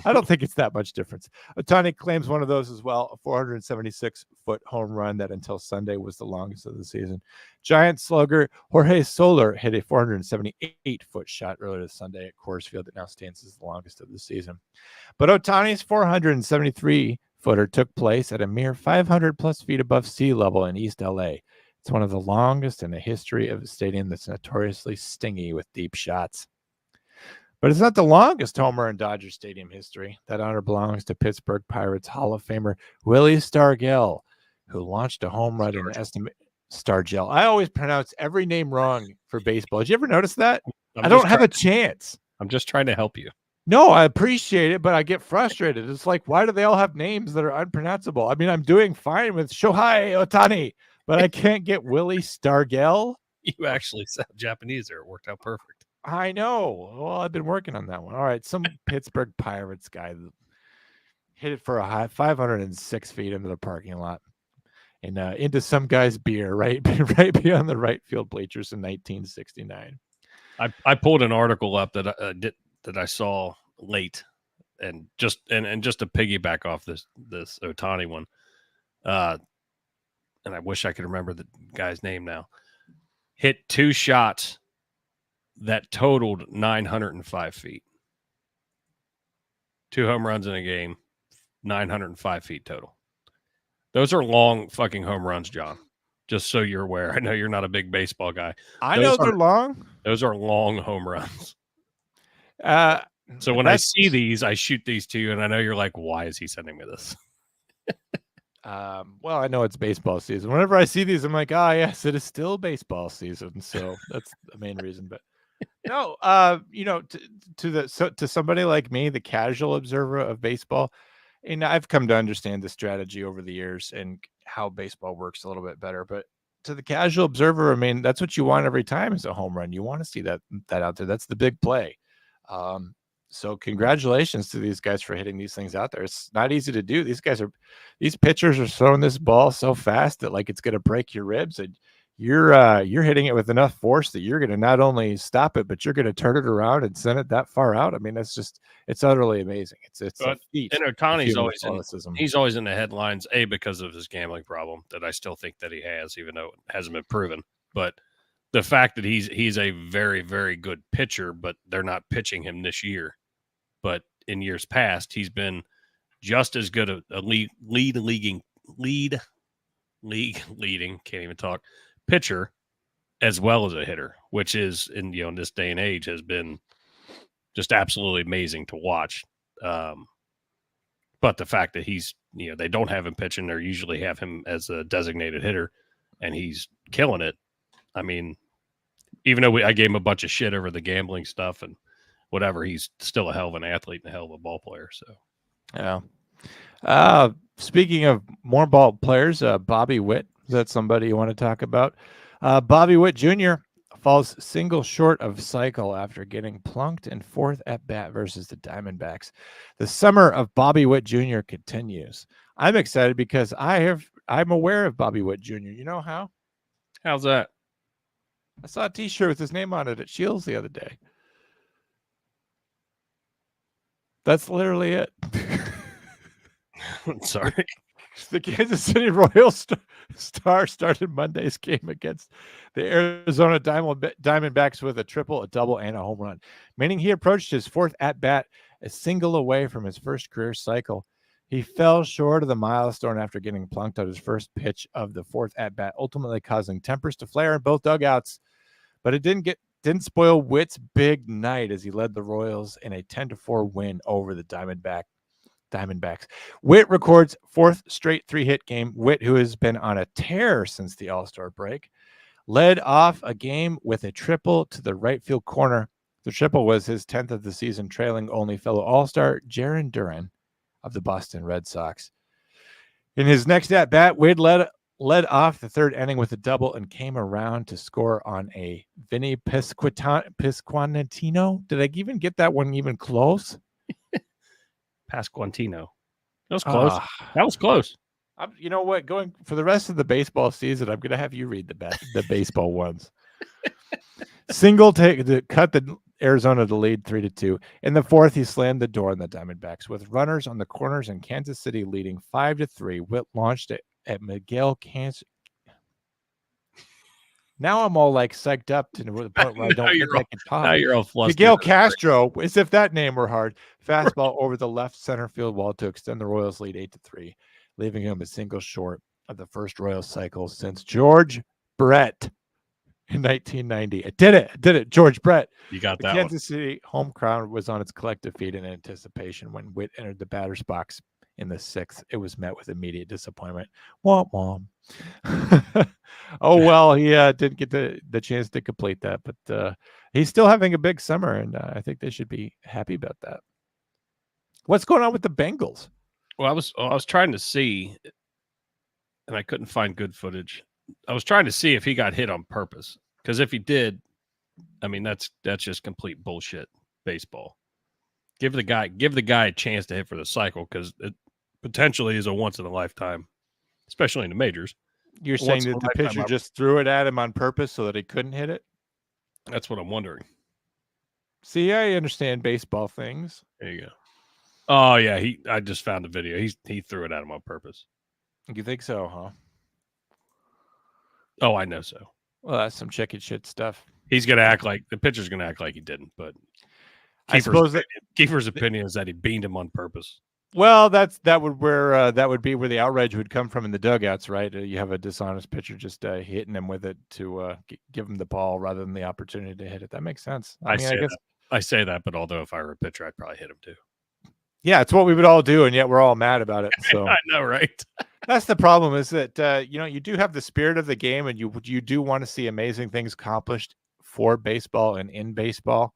I don't think it's that much difference. Otani claims one of those as well, a 476-foot home run that until Sunday was the longest of the season. Giant slugger Jorge Soler hit a 478-foot shot earlier this Sunday at Coors Field that now stands as the longest of the season. But Otani's 473-footer took place at a mere 500-plus feet above sea level in East LA. It's one of the longest in the history of a stadium that's notoriously stingy with deep shots. But it's not the longest homer in Dodger Stadium history. That honor belongs to Pittsburgh Pirates Hall of Famer Willie Stargell, who launched a home run in estimate. Stargell. I always pronounce every name wrong for baseball. Did you ever notice that? I don't have a chance. I'm just trying to help you. No, I appreciate it, but I get frustrated. It's why do they all have names that are unpronounceable? I mean, I'm doing fine with Shohei Otani, but I can't get Willie Stargell. You actually sound Japanese there. It worked out perfect. I know. Well, I've been working on that one. All right. Some Pittsburgh Pirates guy hit it for a high 506 feet into the parking lot and into some guy's beer right beyond the right field bleachers in 1969. I pulled an article up that I saw late, and just to piggyback off this Otani one, and I wish I could remember the guy's name now. Hit 2 shots that totaled 905 feet. 2 home runs in a game, 905 feet total. Those are long fucking home runs, John. Just so you're aware. I know you're not a big baseball guy. I know they're long. Those are long home runs. So when I see these, I shoot these to you, and I know you're like, why is he sending me this? Well, I know it's baseball season. Whenever I see these, I'm like, yes, it is still baseball season. So that's the main reason. But no, to somebody like me, the casual observer of baseball, and I've come to understand the strategy over the years and how baseball works a little bit better. But to the casual observer, I mean, that's what you want every time is a home run. You want to see that out there. That's the big play. So congratulations to these guys for hitting these things out there. It's not easy to do. These pitchers are throwing this ball so fast that it's going to break your ribs, and you're hitting it with enough force that you're going to not only stop it, but you're going to turn it around and send it that far out. I mean, it's utterly amazing. It's a feat. And Otani's always in the headlines, because of his gambling problem that I still think that he has, even though it hasn't been proven. But the fact that he's a very, very good pitcher, but they're not pitching him this year. But in years past, he's been just as good a league leading, can't even talk, pitcher as well as a hitter, which is in this day and age has been just absolutely amazing to watch. But the fact that he's they don't have him pitching, they usually have him as a designated hitter. and he's killing it. I mean, even though I gave him a bunch of shit over the gambling stuff and whatever, he's still a hell of an athlete and a hell of a ball player. So, yeah. Speaking of more ball players, Bobby Witt, is that somebody you want to talk about? Bobby Witt Jr. falls single short of cycle after getting plunked in fourth at bat versus the Diamondbacks. The summer of Bobby Witt Jr. continues. I'm excited because I'm aware of Bobby Witt Jr. You know how? how's that? I saw a T-shirt with his name on it at Shields the other day. That's literally it. Sorry. The Kansas City Royals star started Monday's game against the Arizona Diamondbacks with a triple, a double, and a home run, meaning he approached his fourth at-bat a single away from his first career cycle. He fell short of the milestone after getting plunked on his first pitch of the fourth at-bat, ultimately causing tempers to flare in both dugouts. But it didn't spoil Witt's big night as he led the Royals in a 10-4 win over the Diamondbacks. Witt records fourth straight 3-hit game. Witt, who has been on a tear since the All-Star break, led off a game with a triple to the right field corner. The triple was his 10th of the season, trailing only fellow All-Star Jarren Duran of the Boston Red Sox. In his next at-bat, Witt led off the third inning with a double and came around to score on a Vinny Pasquantino. Did I even get that one even close? Pasquantino. That was close. That was close. You know what? Going for the rest of the baseball season, I'm going to have you read the baseball ones. Single take to cut the Arizona to lead 3-2. In the fourth, he slammed the door on the Diamondbacks with runners on the corners and Kansas City leading 5-3. Witt launched it at Miguel Cancer. Now I'm all like psyched up to the point where I don't think I can talk. Now you're all flustered. Miguel Castro, as if that name were hard. Fastball over the left center field wall to extend the Royals' lead 8-3, leaving him a single short of the first Royals cycle since George Brett in 1990. I did it. George Brett. You got the that Kansas City home crowd was on its collective feet in anticipation when Witt entered the batter's box in the sixth. It was met with immediate disappointment. Womp womp. Oh, well, he didn't get the chance to complete that, but he's still having a big summer, and I think they should be happy about that. What's going on with the Bengals? Well, I was trying to see, and I couldn't find good footage. I was trying to see if he got hit on purpose, because if he did, I mean that's just complete bullshit baseball. Give the guy a chance to hit for the cycle, because it potentially is a once in a lifetime, especially in the majors. You're saying that the pitcher just threw it at him on purpose so that he couldn't hit it? That's what I'm wondering. See, I understand baseball things. There you go. Oh yeah, I just found the video. He threw it at him on purpose. You think so, huh? Oh, I know so. Well, that's some chicken shit stuff. He's gonna act like the pitcher's gonna act like he didn't, but Kiefer's opinion is that he beamed him on purpose. Well, that would be where the outrage would come from in the dugouts, right? You have a dishonest pitcher just hitting him with it to give him the ball rather than the opportunity to hit it. That makes sense. I say that, but although if I were a pitcher, I'd probably hit him too. Yeah, it's what we would all do, and yet we're all mad about it. So I know, right? That's the problem, is that you do have the spirit of the game, and you do want to see amazing things accomplished for baseball and in baseball.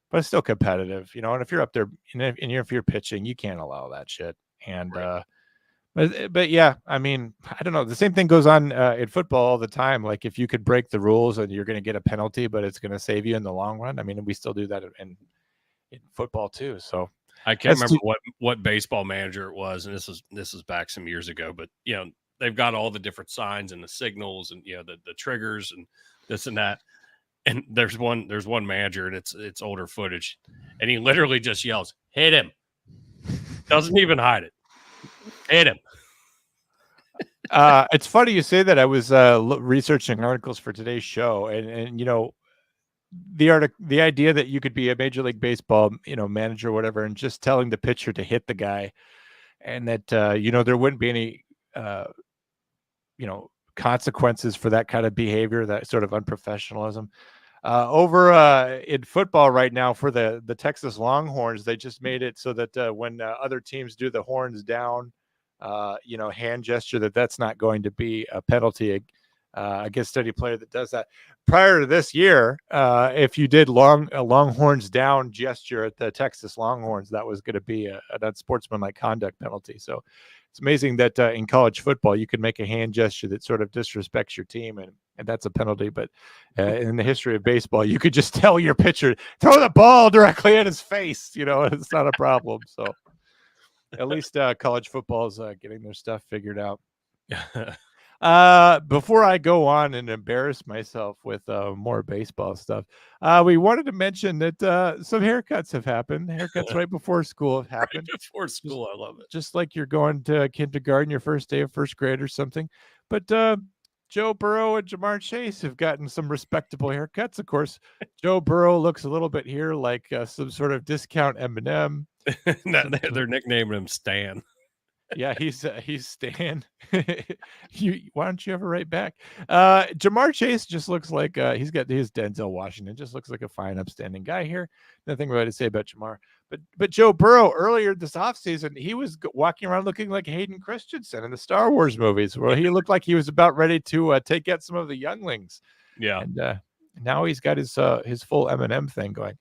But it's still competitive, and if you're up there and if you're pitching, you can't allow that shit. And, right. But yeah, I mean, I don't know. The same thing goes on in football all the time. Like if you could break the rules and you're going to get a penalty, but it's going to save you in the long run. I mean, we still do that in football too. So I can't remember what baseball manager it was. And this is back some years ago, but they've got all the different signs and the signals and, the triggers and this and that. And there's one manager, and it's older footage, and he literally just yells, "Hit him!" Doesn't even hide it. Hit him. It's funny you say that. I was researching articles for today's show, and the idea that you could be a Major League Baseball manager or whatever, and just telling the pitcher to hit the guy, and that there wouldn't be any consequences for that kind of behavior, that sort of unprofessionalism. Over in football right now for the Texas Longhorns, they just made it so that when other teams do the horns down, hand gesture, that's not going to be a penalty against any player that does that. Prior to this year, if you did a Longhorns down gesture at the Texas Longhorns, that was going to be an unsportsmanlike conduct penalty. So it's amazing that in college football, you can make a hand gesture that sort of disrespects your team, and that's a penalty. But in the history of baseball, you could just tell your pitcher, throw the ball directly in his face. It's not a problem. So at least college football is getting their stuff figured out. Before I go on and embarrass myself with more baseball stuff, we wanted to mention that some haircuts have happened. Haircuts right before school have happened. Right before school, I love it. Just like you're going to kindergarten, your first day of first grade or something. But Joe Burrow and Amari Chase have gotten some respectable haircuts. Of course, Joe Burrow looks a little bit here like some sort of discount M&M. They're nicknaming him Stan. Yeah, he's Stan. Why don't you ever write back? Jamar Chase just looks like he's got his Denzel Washington. Just looks like a fine, upstanding guy here. Nothing really to say about Jamar. But Joe Burrow earlier this offseason, he was walking around looking like Hayden Christensen in the Star Wars movies, where he looked like he was about ready to take out some of the younglings. Yeah, and now he's got his full M&M thing going.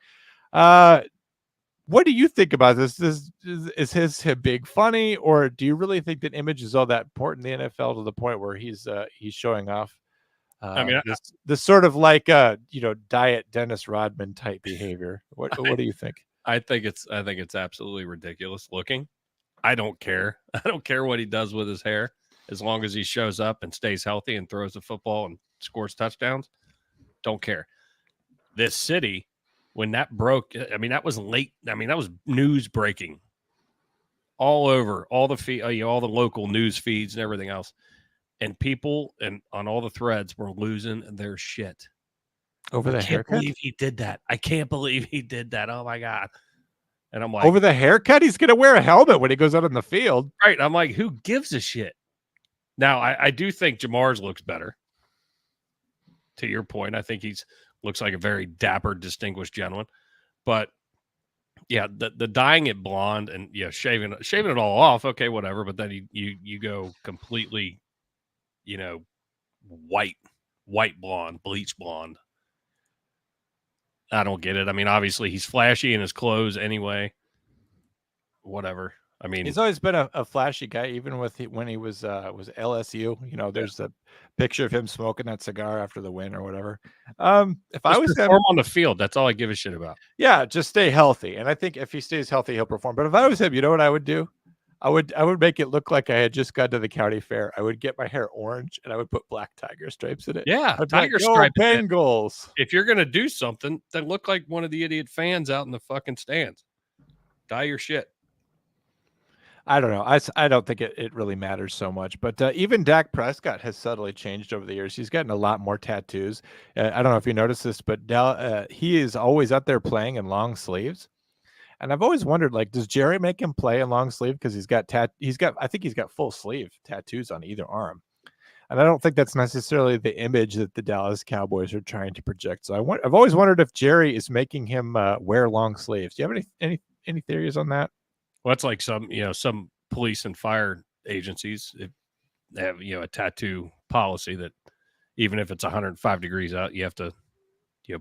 What do you think about this? Is his big funny, or do you really think that image is all that important in the NFL to the point where he's showing off? This sort of like diet Dennis Rodman type behavior. What do you think? I think it's absolutely ridiculous looking. I don't care. I don't care what he does with his hair, as long as he shows up and stays healthy and throws the football and scores touchdowns. Don't care. This city, when that broke, that was late. That was news breaking all over, all the all the local news feeds and everything else. And people and on all the threads were losing their shit over the haircut. I can't believe he did that. I can't believe he did that. Oh my God. And I'm like, over the haircut, he's going to wear a helmet when he goes out on the field. Right. I'm like, who gives a shit? Now, I do think Jamar's looks better. To your point, I think looks like a very dapper, distinguished gentleman. But yeah, the dyeing it blonde and shaving it all off, okay, whatever. But then you go completely, white blonde, bleach blonde. I don't get it. Obviously he's flashy in his clothes anyway. Whatever. He's always been a flashy guy, even when he was LSU. There's a picture of him smoking that cigar after the win or whatever. If I was him on the field, that's all I give a shit about. Yeah, just stay healthy. And I think if he stays healthy, he'll perform. But if I was him, you know what I would do? I would make it look like I had just gone to the county fair. I would get my hair orange and I would put black tiger stripes in it. Yeah, tiger stripes. Bengals. If you're gonna do something, then look like one of the idiot fans out in the fucking stands. Dye your shit. I don't know. I don't think it really matters so much. But even Dak Prescott has subtly changed over the years. He's gotten a lot more tattoos. I don't know if you noticed this, but he is always out there playing in long sleeves. And I've always wondered, does Jerry make him play in long sleeve? Because I think he's got full sleeve tattoos on either arm. And I don't think that's necessarily the image that the Dallas Cowboys are trying to project. So I've always wondered if Jerry is making him wear long sleeves. Do you have any theories on that? Well, that's like some police and fire agencies have, a tattoo policy that even if it's 105 degrees out, you have to,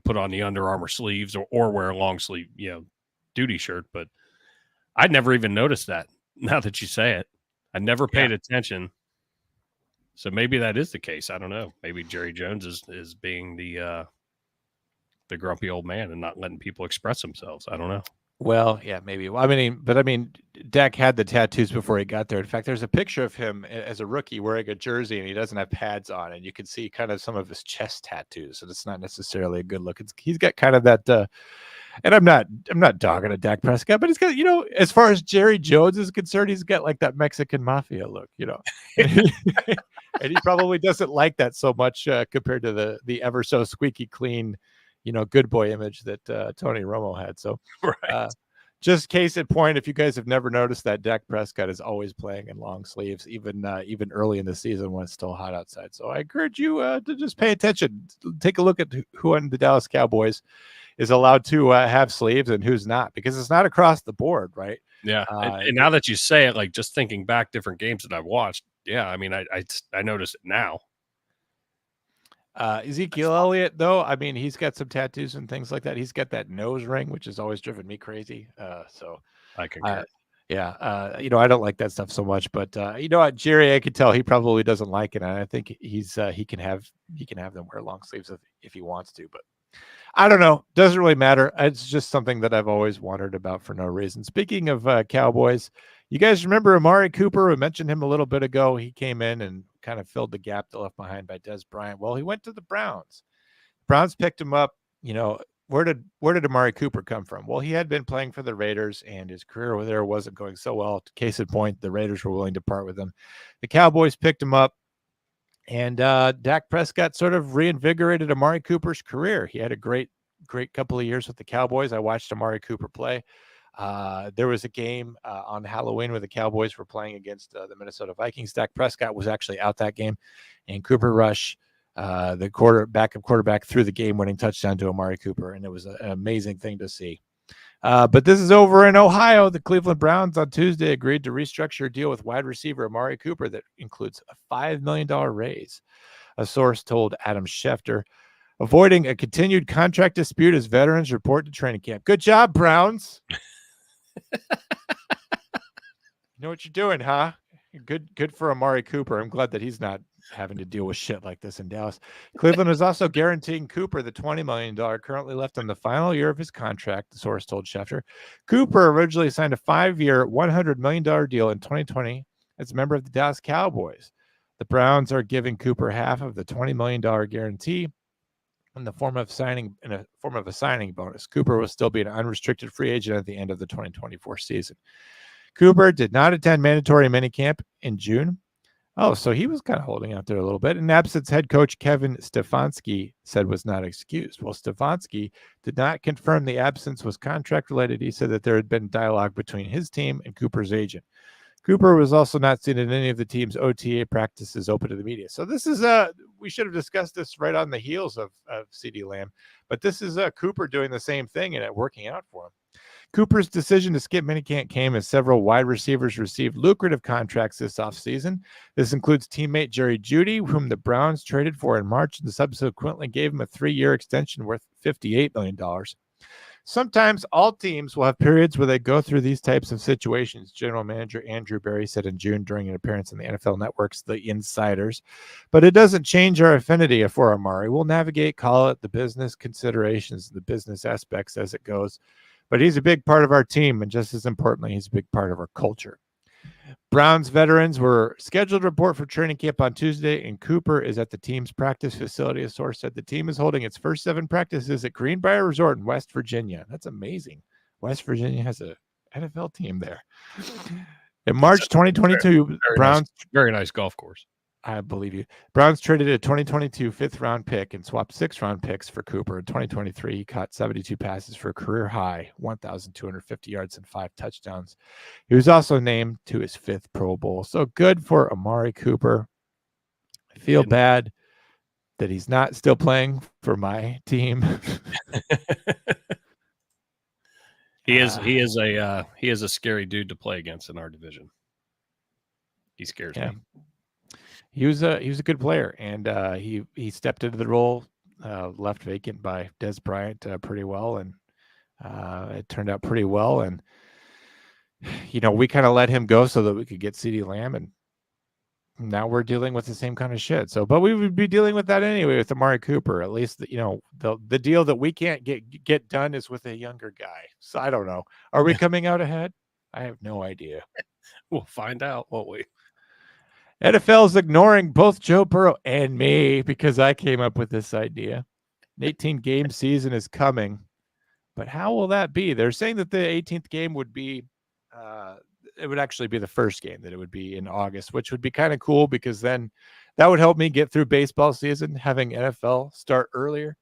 put on the Under Armour sleeves or wear a long sleeve, duty shirt. But I'd never even noticed that. Now that you say it, I never paid attention. So maybe that is the case. I don't know. Maybe Jerry Jones is being the grumpy old man and not letting people express themselves. I don't know. Well, yeah, maybe. Well, Dak had the tattoos before he got there. In fact, there's a picture of him as a rookie wearing a jersey, and he doesn't have pads on, and you can see kind of some of his chest tattoos. And it's not necessarily a good look. He's got kind of that. And I'm not dogging a Dak Prescott, but he's got, as far as Jerry Jones is concerned, he's got like that Mexican mafia look, and he probably doesn't like that so much compared to the ever so squeaky clean, good boy image that Tony Romo had. So right. Just case in point, if you guys have never noticed that, Dak Prescott is always playing in long sleeves, even early in the season when it's still hot outside. So I encourage you to just pay attention. Take a look at who on the Dallas Cowboys is allowed to have sleeves and who's not, because it's not across the board, right? Yeah. And now that you say it, just thinking back different games that I've watched, yeah, I noticed it now. Ezekiel Elliott, though, I mean, he's got some tattoos and things like that. He's got that nose ring, which has always driven me crazy. So I concur. yeah, I don't like that stuff so much, but you know what, Jerry, I could tell he probably doesn't like it, and I think he can have them wear long sleeves if he wants to, but I don't know. Doesn't really matter. It's just something that I've always wondered about for no reason. Speaking of Cowboys, you guys remember Amari Cooper? We mentioned him a little bit ago. He came in and kind of filled the gap that left behind by Des Bryant. Well, he went to the Browns. Browns picked him up. Where did Amari Cooper come from? Well, he had been playing for the Raiders, and his career over there wasn't going so well. Case in point, the Raiders were willing to part with him. The Cowboys picked him up, and Dak Prescott sort of reinvigorated Amari Cooper's career. He had a great couple of years with the Cowboys. I watched Amari Cooper play. There was a game on Halloween where the Cowboys were playing against the Minnesota Vikings. Dak Prescott was actually out that game, and Cooper Rush, the backup quarterback, threw the game-winning touchdown to Amari Cooper, and it was an amazing thing to see. But this is over in Ohio. The Cleveland Browns on Tuesday agreed to restructure a deal with wide receiver Amari Cooper that includes a $5 million raise. A source told Adam Schefter, avoiding a continued contract dispute as veterans report to training camp. Good job, Browns. You know what you're doing, huh? Good for Amari Cooper. I'm glad that he's not having to deal with shit like this in Dallas. Cleveland is also guaranteeing Cooper the $20 million currently left on the final year of his contract, the source told Schefter. Cooper originally signed a 5-year, $100 million deal in 2020 as a member of the Dallas Cowboys. The Browns are giving Cooper half of the $20 million guarantee in the form of a signing bonus. Cooper will still be an unrestricted free agent at the end of the 2024 season. Cooper did not attend mandatory minicamp in June. Oh, so he was kind of holding out there a little bit. In absence, head coach Kevin Stefanski said was not excused. Well, Stefanski did not confirm the absence was contract related. He said that there had been dialogue between his team and Cooper's agent. Cooper was also not seen in any of the team's OTA practices open to the media. So this is we should have discussed this right on the heels of Ceedee Lamb, but this is Cooper doing the same thing and it working out for him. Cooper's decision to skip minicamp came as several wide receivers received lucrative contracts this offseason. This includes teammate Jerry Jeudy, whom the Browns traded for in March and subsequently gave him a 3-year extension worth $58 million. Sometimes all teams will have periods where they go through these types of situations, General Manager Andrew Berry said in June during an appearance on the NFL Network's The Insiders. But it doesn't change our affinity for Amari. We'll navigate, call it the business considerations, the business aspects as it goes. But he's a big part of our team, and just as importantly, he's a big part of our culture. Browns veterans were scheduled to report for training camp on Tuesday, and Cooper is at the team's practice facility. A source said the team is holding its first 7 practices at Greenbrier Resort in West Virginia. That's amazing. West Virginia has an NFL team there. In March 2022, Browns... Very nice golf course. I believe you. Browns traded a 2022 5th-round pick and swapped 6th-round picks for Cooper. In 2023, he caught 72 passes for a career-high 1,250 yards and 5 touchdowns. He was also named to his 5th Pro Bowl. So good for Amari Cooper. I feel bad that he's not still playing for my team. He is a scary dude to play against in our division. He scares me. He was a good player, and he stepped into the role left vacant by Des Bryant pretty well, and it turned out pretty well. And we kind of let him go so that we could get Ceedee Lamb, and now we're dealing with the same kind of shit. So, but we would be dealing with that anyway with Amari Cooper. At least the deal that we can't get done is with a younger guy. So I don't know. Are we coming out ahead? I have no idea. We'll find out, won't we? NFL is ignoring both Joe Burrow and me because I came up with this idea. An 18-game season is coming, but how will that be? They're saying that the 18th game would be, it would actually be the first game, that it would be in August, which would be kind of cool because then that would help me get through baseball season, having NFL start earlier.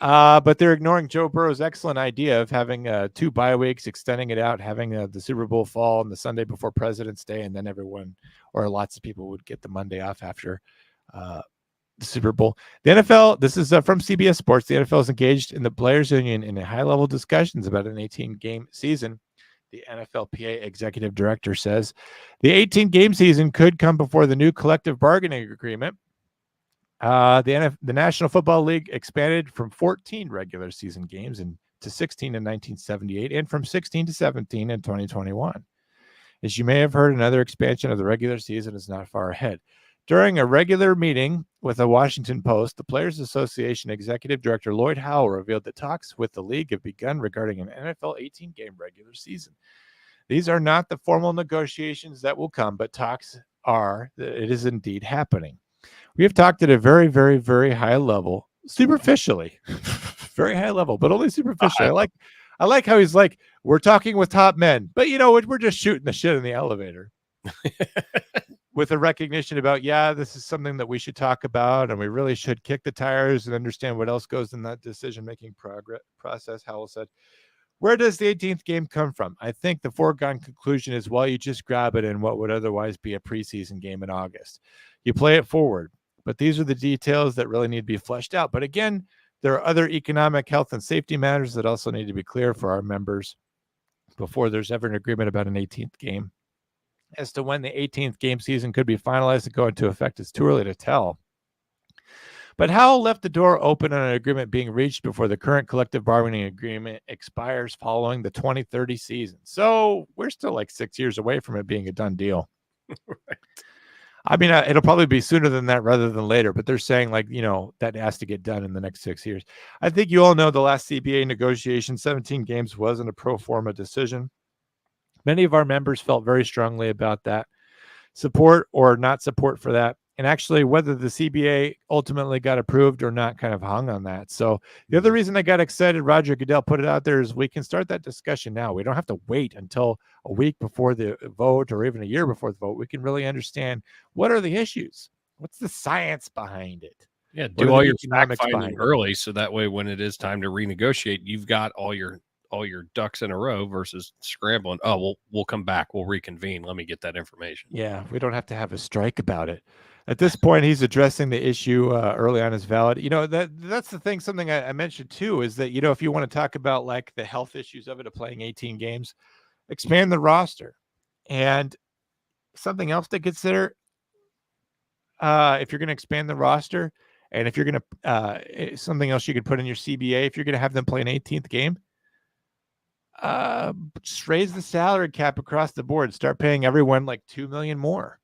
But they're ignoring Joe Burrow's excellent idea of having 2 bye weeks, extending it out, having the Super Bowl fall on the Sunday before President's Day, and then everyone or lots of people would get the Monday off after the Super Bowl. The NFL, this is from CBS Sports, the NFL is engaged in the Players Union in high-level discussions about an 18-game season. The NFLPA executive director says the 18-game season could come before the new collective bargaining agreement The National Football League expanded from 14 regular season games to 16 in 1978 and from 16 to 17 in 2021. As you may have heard, another expansion of the regular season is not far ahead. During a regular meeting with the Washington Post, the Players Association Executive Director Lloyd Howell revealed that talks with the league have begun regarding an NFL 18-game regular season. These are not the formal negotiations that will come, but talks are. It is indeed happening. We have talked at a very, very, very high level, superficially, very high level, but only superficially. I like how he's like, we're talking with top men, but we're just shooting the shit in the elevator. With a recognition about, this is something that we should talk about, and we really should kick the tires and understand what else goes in that decision-making process, Howell said. Where does the 18th game come from? I think the foregone conclusion is, you just grab it in what would otherwise be a preseason game in August. You play it forward, but these are the details that really need to be fleshed out. But again, there are other economic, health, and safety matters that also need to be clear for our members before there's ever an agreement about an 18th game. As to when the 18th game season could be finalized and go into effect, it's too early to tell. But Howell left the door open on an agreement being reached before the current collective bargaining agreement expires following the 2030 season. So we're still like 6 years away from it being a done deal. Right. I mean, it'll probably be sooner than that rather than later, but they're saying that has to get done in the next 6 years. I think you all know the last CBA negotiation, 17 games wasn't a pro forma decision. Many of our members felt very strongly about that, support or not support for that. And actually, whether the CBA ultimately got approved or not kind of hung on that. So the other reason I got excited, Roger Goodell put it out there, is we can start that discussion now. We don't have to wait until a week before the vote or even a year before the vote. We can really understand what are the issues. What's the science behind it? Yeah, do all your fact finding early, so that way when it is time to renegotiate, you've got all your ducks in a row versus scrambling. Oh, we'll come back. We'll reconvene. Let me get that information. Yeah, we don't have to have a strike about it. At this point, he's addressing the issue early on as valid. That's the thing. Something I mentioned too is that, if you want to talk about like the health issues of it, of playing 18 games, expand the roster. And something else to consider, if you're going to expand the roster, and if you're going to, something else you could put in your CBA, if you're going to have them play an 18th game, just raise the salary cap across the board. Start paying everyone like $2 million more.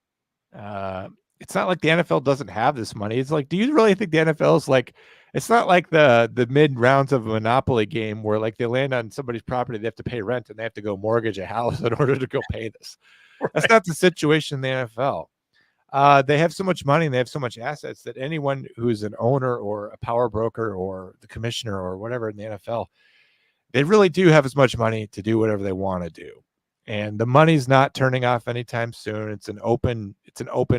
It's not like the NFL doesn't have this money. It's like, do you really think the NFL is like, it's not like the mid rounds of a Monopoly game where like they land on somebody's property, they have to pay rent and they have to go mortgage a house in order to go pay this. Right. That's not the situation in the NFL. They have so much money and they have so much assets that anyone who's an owner or a power broker or the commissioner or whatever in the NFL, they really do have as much money to do whatever they want to do. And the money's not turning off anytime soon. It's an open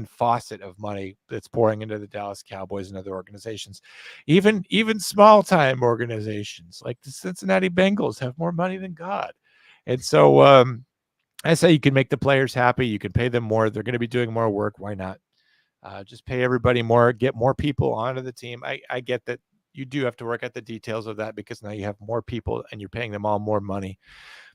faucet of money that's pouring into the Dallas Cowboys and other organizations. Even small time organizations like the Cincinnati Bengals have more money than God. And so I say you can make the players happy. You can pay them more. They're going to be doing more work. Why not? Just pay everybody more, get more people onto the team. I get that you do have to work at the details of that because now you have more people and you're paying them all more money.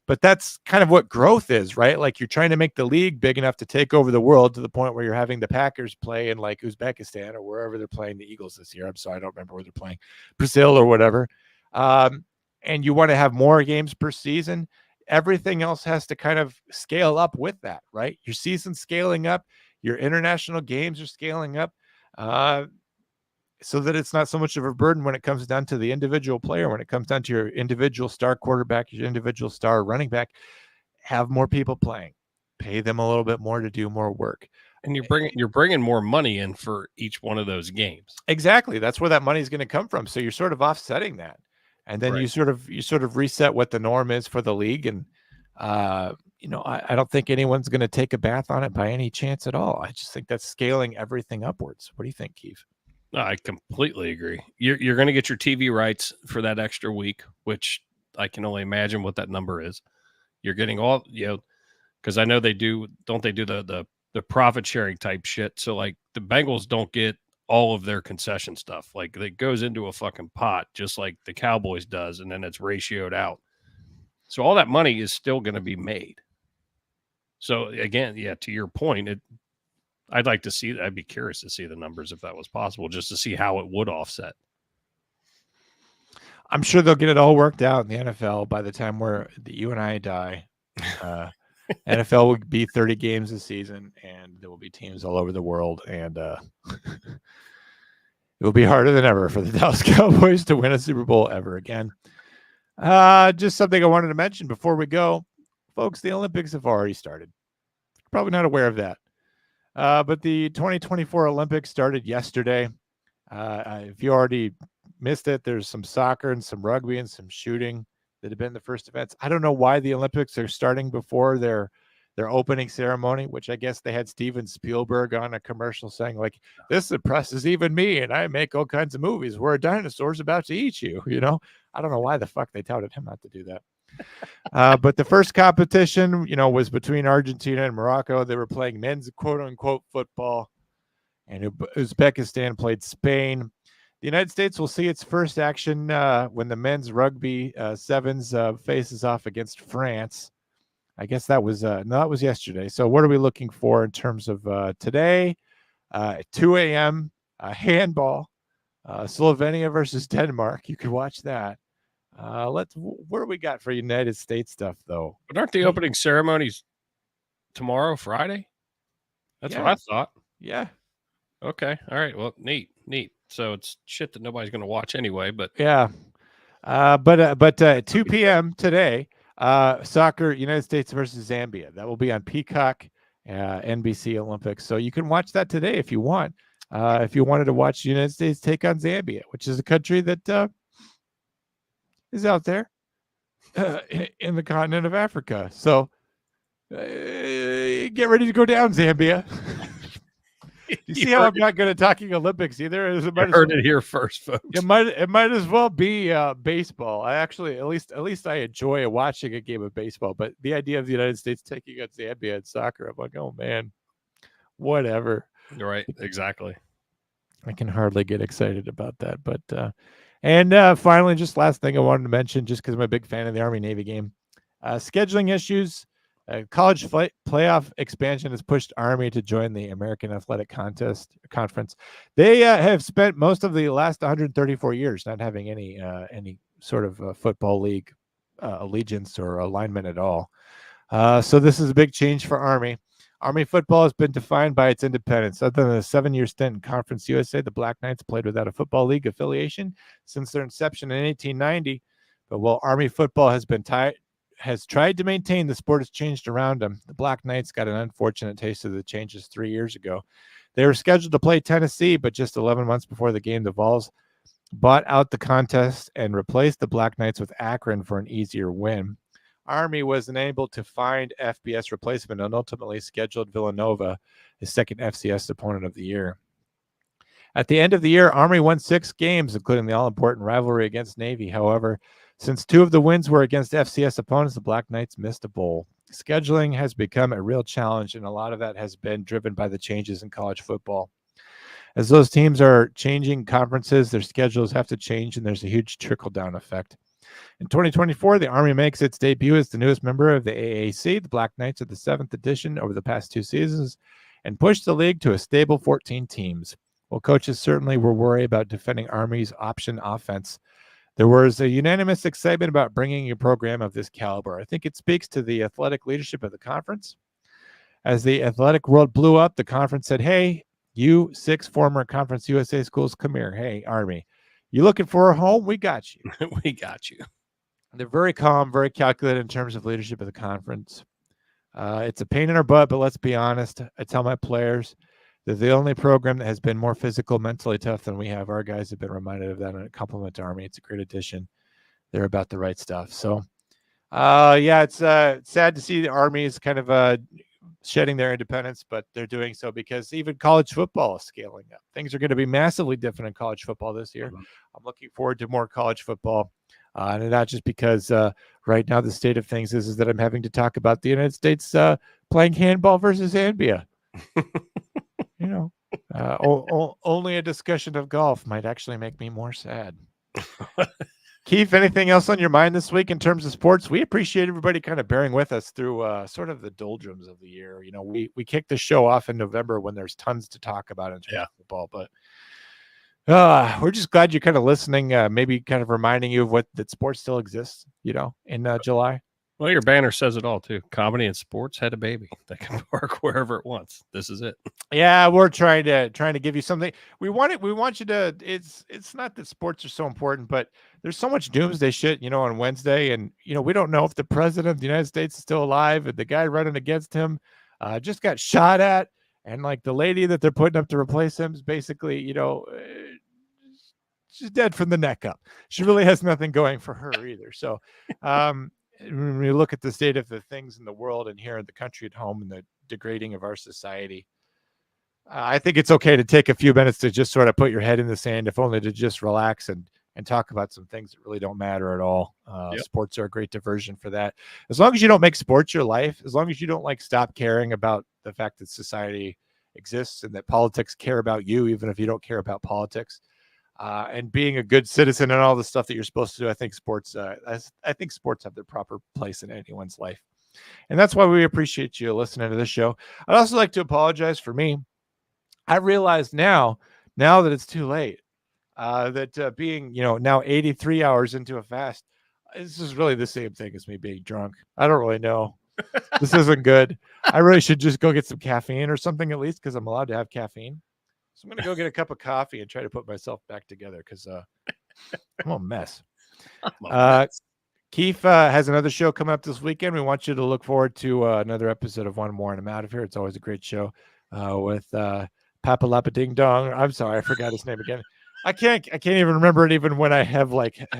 But that's kind of what growth is, right? Like you're trying to make the league big enough to take over the world to the point where you're having the Packers play in like Uzbekistan or wherever they're playing the Eagles this year. I'm sorry, I don't remember where they're playing, Brazil or whatever. And you want to have more games per season. Everything else has to kind of scale up with that, right? Your season's scaling up. Your international games are scaling up. So that it's not so much of a burden when it comes down to the individual player, when it comes down to your individual star quarterback, your individual star running back. Have more people playing, pay them a little bit more to do more work. And you're bringing more money in for each one of those games. Exactly. That's where that money is going to come from. So you're sort of offsetting that. And then you sort of reset what the norm is for the league. And, I don't think anyone's going to take a bath on it by any chance at all. I just think that's scaling everything upwards. What do you think, Kief? No, I completely agree. You're going to get your TV rights for that extra week, which I can only imagine what that number is. You're getting all, because I know they do the profit sharing type shit. So like the Bengals don't get all of their concession stuff. Like it goes into a fucking pot, just like the Cowboys does. And then it's ratioed out. So all that money is still going to be made. So again, to your point, I'd like to see. I'd be curious to see the numbers if that was possible, just to see how it would offset. I'm sure they'll get it all worked out in the NFL by the time you and I die. NFL will be 30 games this season, and there will be teams all over the world, and it will be harder than ever for the Dallas Cowboys to win a Super Bowl ever again. Just something I wanted to mention before we go. Folks, the Olympics have already started. Probably not aware of that. But the 2024 Olympics started yesterday. If you already missed it, there's some soccer and some rugby and some shooting that have been the first events. I don't know why the Olympics are starting before their opening ceremony, which I guess they had Steven Spielberg on a commercial saying, like, this impresses even me, and I make all kinds of movies where a dinosaur's about to eat you. I don't know why the fuck they touted him not to do that. But the first competition, was between Argentina and Morocco. They were playing men's quote unquote football, and Uzbekistan played Spain. The United States will see its first action when the men's rugby sevens faces off against France. I guess that was yesterday. So what are we looking for in terms of today? 2 a.m. Handball, Slovenia versus Denmark. You could watch that. What do we got for United States stuff though? But aren't the opening ceremonies tomorrow, Friday? That's what I thought. Yeah. Okay. All right. Well, neat. So it's shit that nobody's going to watch anyway. But yeah. But 2 p.m. today, soccer, United States versus Zambia. That will be on Peacock, NBC Olympics. So you can watch that today if you want. If you wanted to watch the United States take on Zambia, which is a country that is out there in the continent of Africa. So get ready to go down, Zambia. You see how I'm not good at talking Olympics either? You heard it here first, folks. It might as well be baseball. I actually, at least I enjoy watching a game of baseball. But the idea of the United States taking on Zambia in soccer, I'm like, oh man, whatever. Right, exactly. I can hardly get excited about that. But finally, just last thing I wanted to mention, just because I'm a big fan of the Army-Navy game, scheduling issues. College playoff expansion has pushed Army to join the American Athletic Conference. They have spent most of the last 134 years not having any sort of football league allegiance or alignment at all. So this is a big change for Army. Army football has been defined by its independence. Other than a 7-year stint in Conference USA, the Black Knights played without a football league affiliation since their inception in 1890. But while Army football has tried to maintain, the sport has changed around them. The Black Knights got an unfortunate taste of the changes 3 years ago. They were scheduled to play Tennessee, but just 11 months before the game, the Vols bought out the contest and replaced the Black Knights with Akron for an easier win. Army was unable to find FBS replacement and ultimately scheduled Villanova, his second FCS opponent of the year. At the end of the year, Army won 6 games, including the all-important rivalry against Navy. However, since 2 of the wins were against FCS opponents, the Black Knights missed a bowl. Scheduling has become a real challenge, and a lot of that has been driven by the changes in college football. As those teams are changing conferences, their schedules have to change, and there's a huge trickle-down effect. In 2024, the Army makes its debut as the newest member of the AAC. The Black Knights are the 7th edition over the past 2 seasons and pushed the league to a stable 14 teams. While coaches certainly were worried about defending Army's option offense, there was a unanimous excitement about bringing a program of this caliber. I think it speaks to the athletic leadership of the conference. As the athletic world blew up, the conference said, hey, you 6 former Conference USA schools, come here. Hey, Army, you looking for a home? We got you. We got you. They're very calm, very calculated in terms of leadership of the conference. It's a pain in our butt, but let's be honest. I tell my players, they're the only program that has been more physical, mentally tough than we have. Our guys have been reminded of that, and a compliment to Army. It's a great addition. They're about the right stuff. So, it's sad to see the Army is kind of shedding their independence, but they're doing so because even college football is scaling up. Things are going to be massively different in college football this year. Mm-hmm. I'm looking forward to more college football, and not just because right now the state of things is that I'm having to talk about the United States playing handball versus Zambia. Only a discussion of golf might actually make me more sad. Keith, anything else on your mind this week in terms of sports? We appreciate everybody kind of bearing with us through sort of the doldrums of the year. You know, we kicked the show off in November when there's tons to talk about in terms of football, but we're just glad you're kind of listening, maybe kind of reminding you of that sports still exists, you know, in July. Well, your banner says it all too. Comedy and sports had a baby that can work wherever it wants. This is it. Yeah, we're trying to give you something. We want you to. It's not that sports are so important, but there's so much doomsday shit, you know, on Wednesday, and you know we don't know if the president of the United States is still alive, and the guy running against him just got shot at, and like the lady that they're putting up to replace him is basically, you know, she's dead from the neck up. She really has nothing going for her either. So, when we look at the state of the things in the world and here in the country at home and the degrading of our society, I think it's okay to take a few minutes to just sort of put your head in the sand, if only to just relax and talk about some things that really don't matter at all. Sports are a great diversion for that. As long as you don't make sports your life, as long as you don't like stop caring about the fact that society exists and that politics care about you, even if you don't care about politics. And being a good citizen and all the stuff that you're supposed to do, I think sports have their proper place in anyone's life. And that's why we appreciate you listening to this show. I'd also like to apologize for me. I realize now that it's too late, that being, you know, now 83 hours into a fast, this is really the same thing as me being drunk. I don't really know. This isn't good. I really should just go get some caffeine or something, at least, because I'm allowed to have caffeine. So I'm going to go get a cup of coffee and try to put myself back together because I'm a mess. Keith has another show coming up this weekend. We want you to look forward to another episode of One More and I'm Out of Here. It's always a great show with Papa Lapa Ding Dong. I'm sorry, I forgot his name again. I can't even remember it even when I have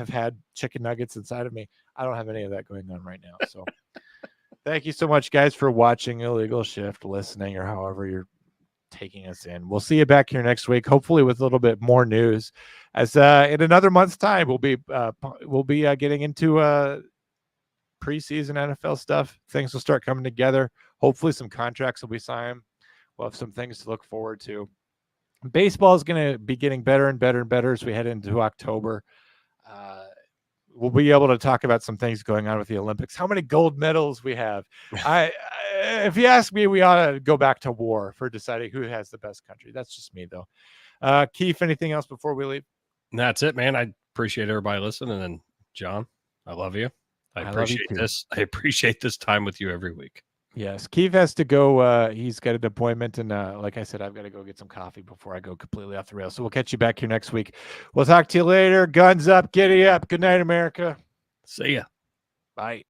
had chicken nuggets inside of me. I don't have any of that going on right now. So thank you so much, guys, for watching Illegal Shift, listening, or however you're taking us in. We'll see you back here next week, hopefully with a little bit more news. As in another month's time, we'll be getting into preseason NFL stuff. Things will start coming together. Hopefully, some contracts will be signed. We'll have some things to look forward to. Baseball is going to be getting better and better and better as we head into October. We'll be able to talk about some things going on with the Olympics. How many gold medals we have? If you ask me, we ought to go back to war for deciding who has the best country. That's just me, though. Keith, anything else before we leave? That's it, man. I appreciate everybody listening. And John, I love you. I appreciate this. I appreciate this time with you every week. Yes, Keith has to go. He's got an appointment, and like I said, I've got to go get some coffee before I go completely off the rails. So we'll catch you back here next week. We'll talk to you later. Guns up, giddy up. Good night, America. See ya. Bye.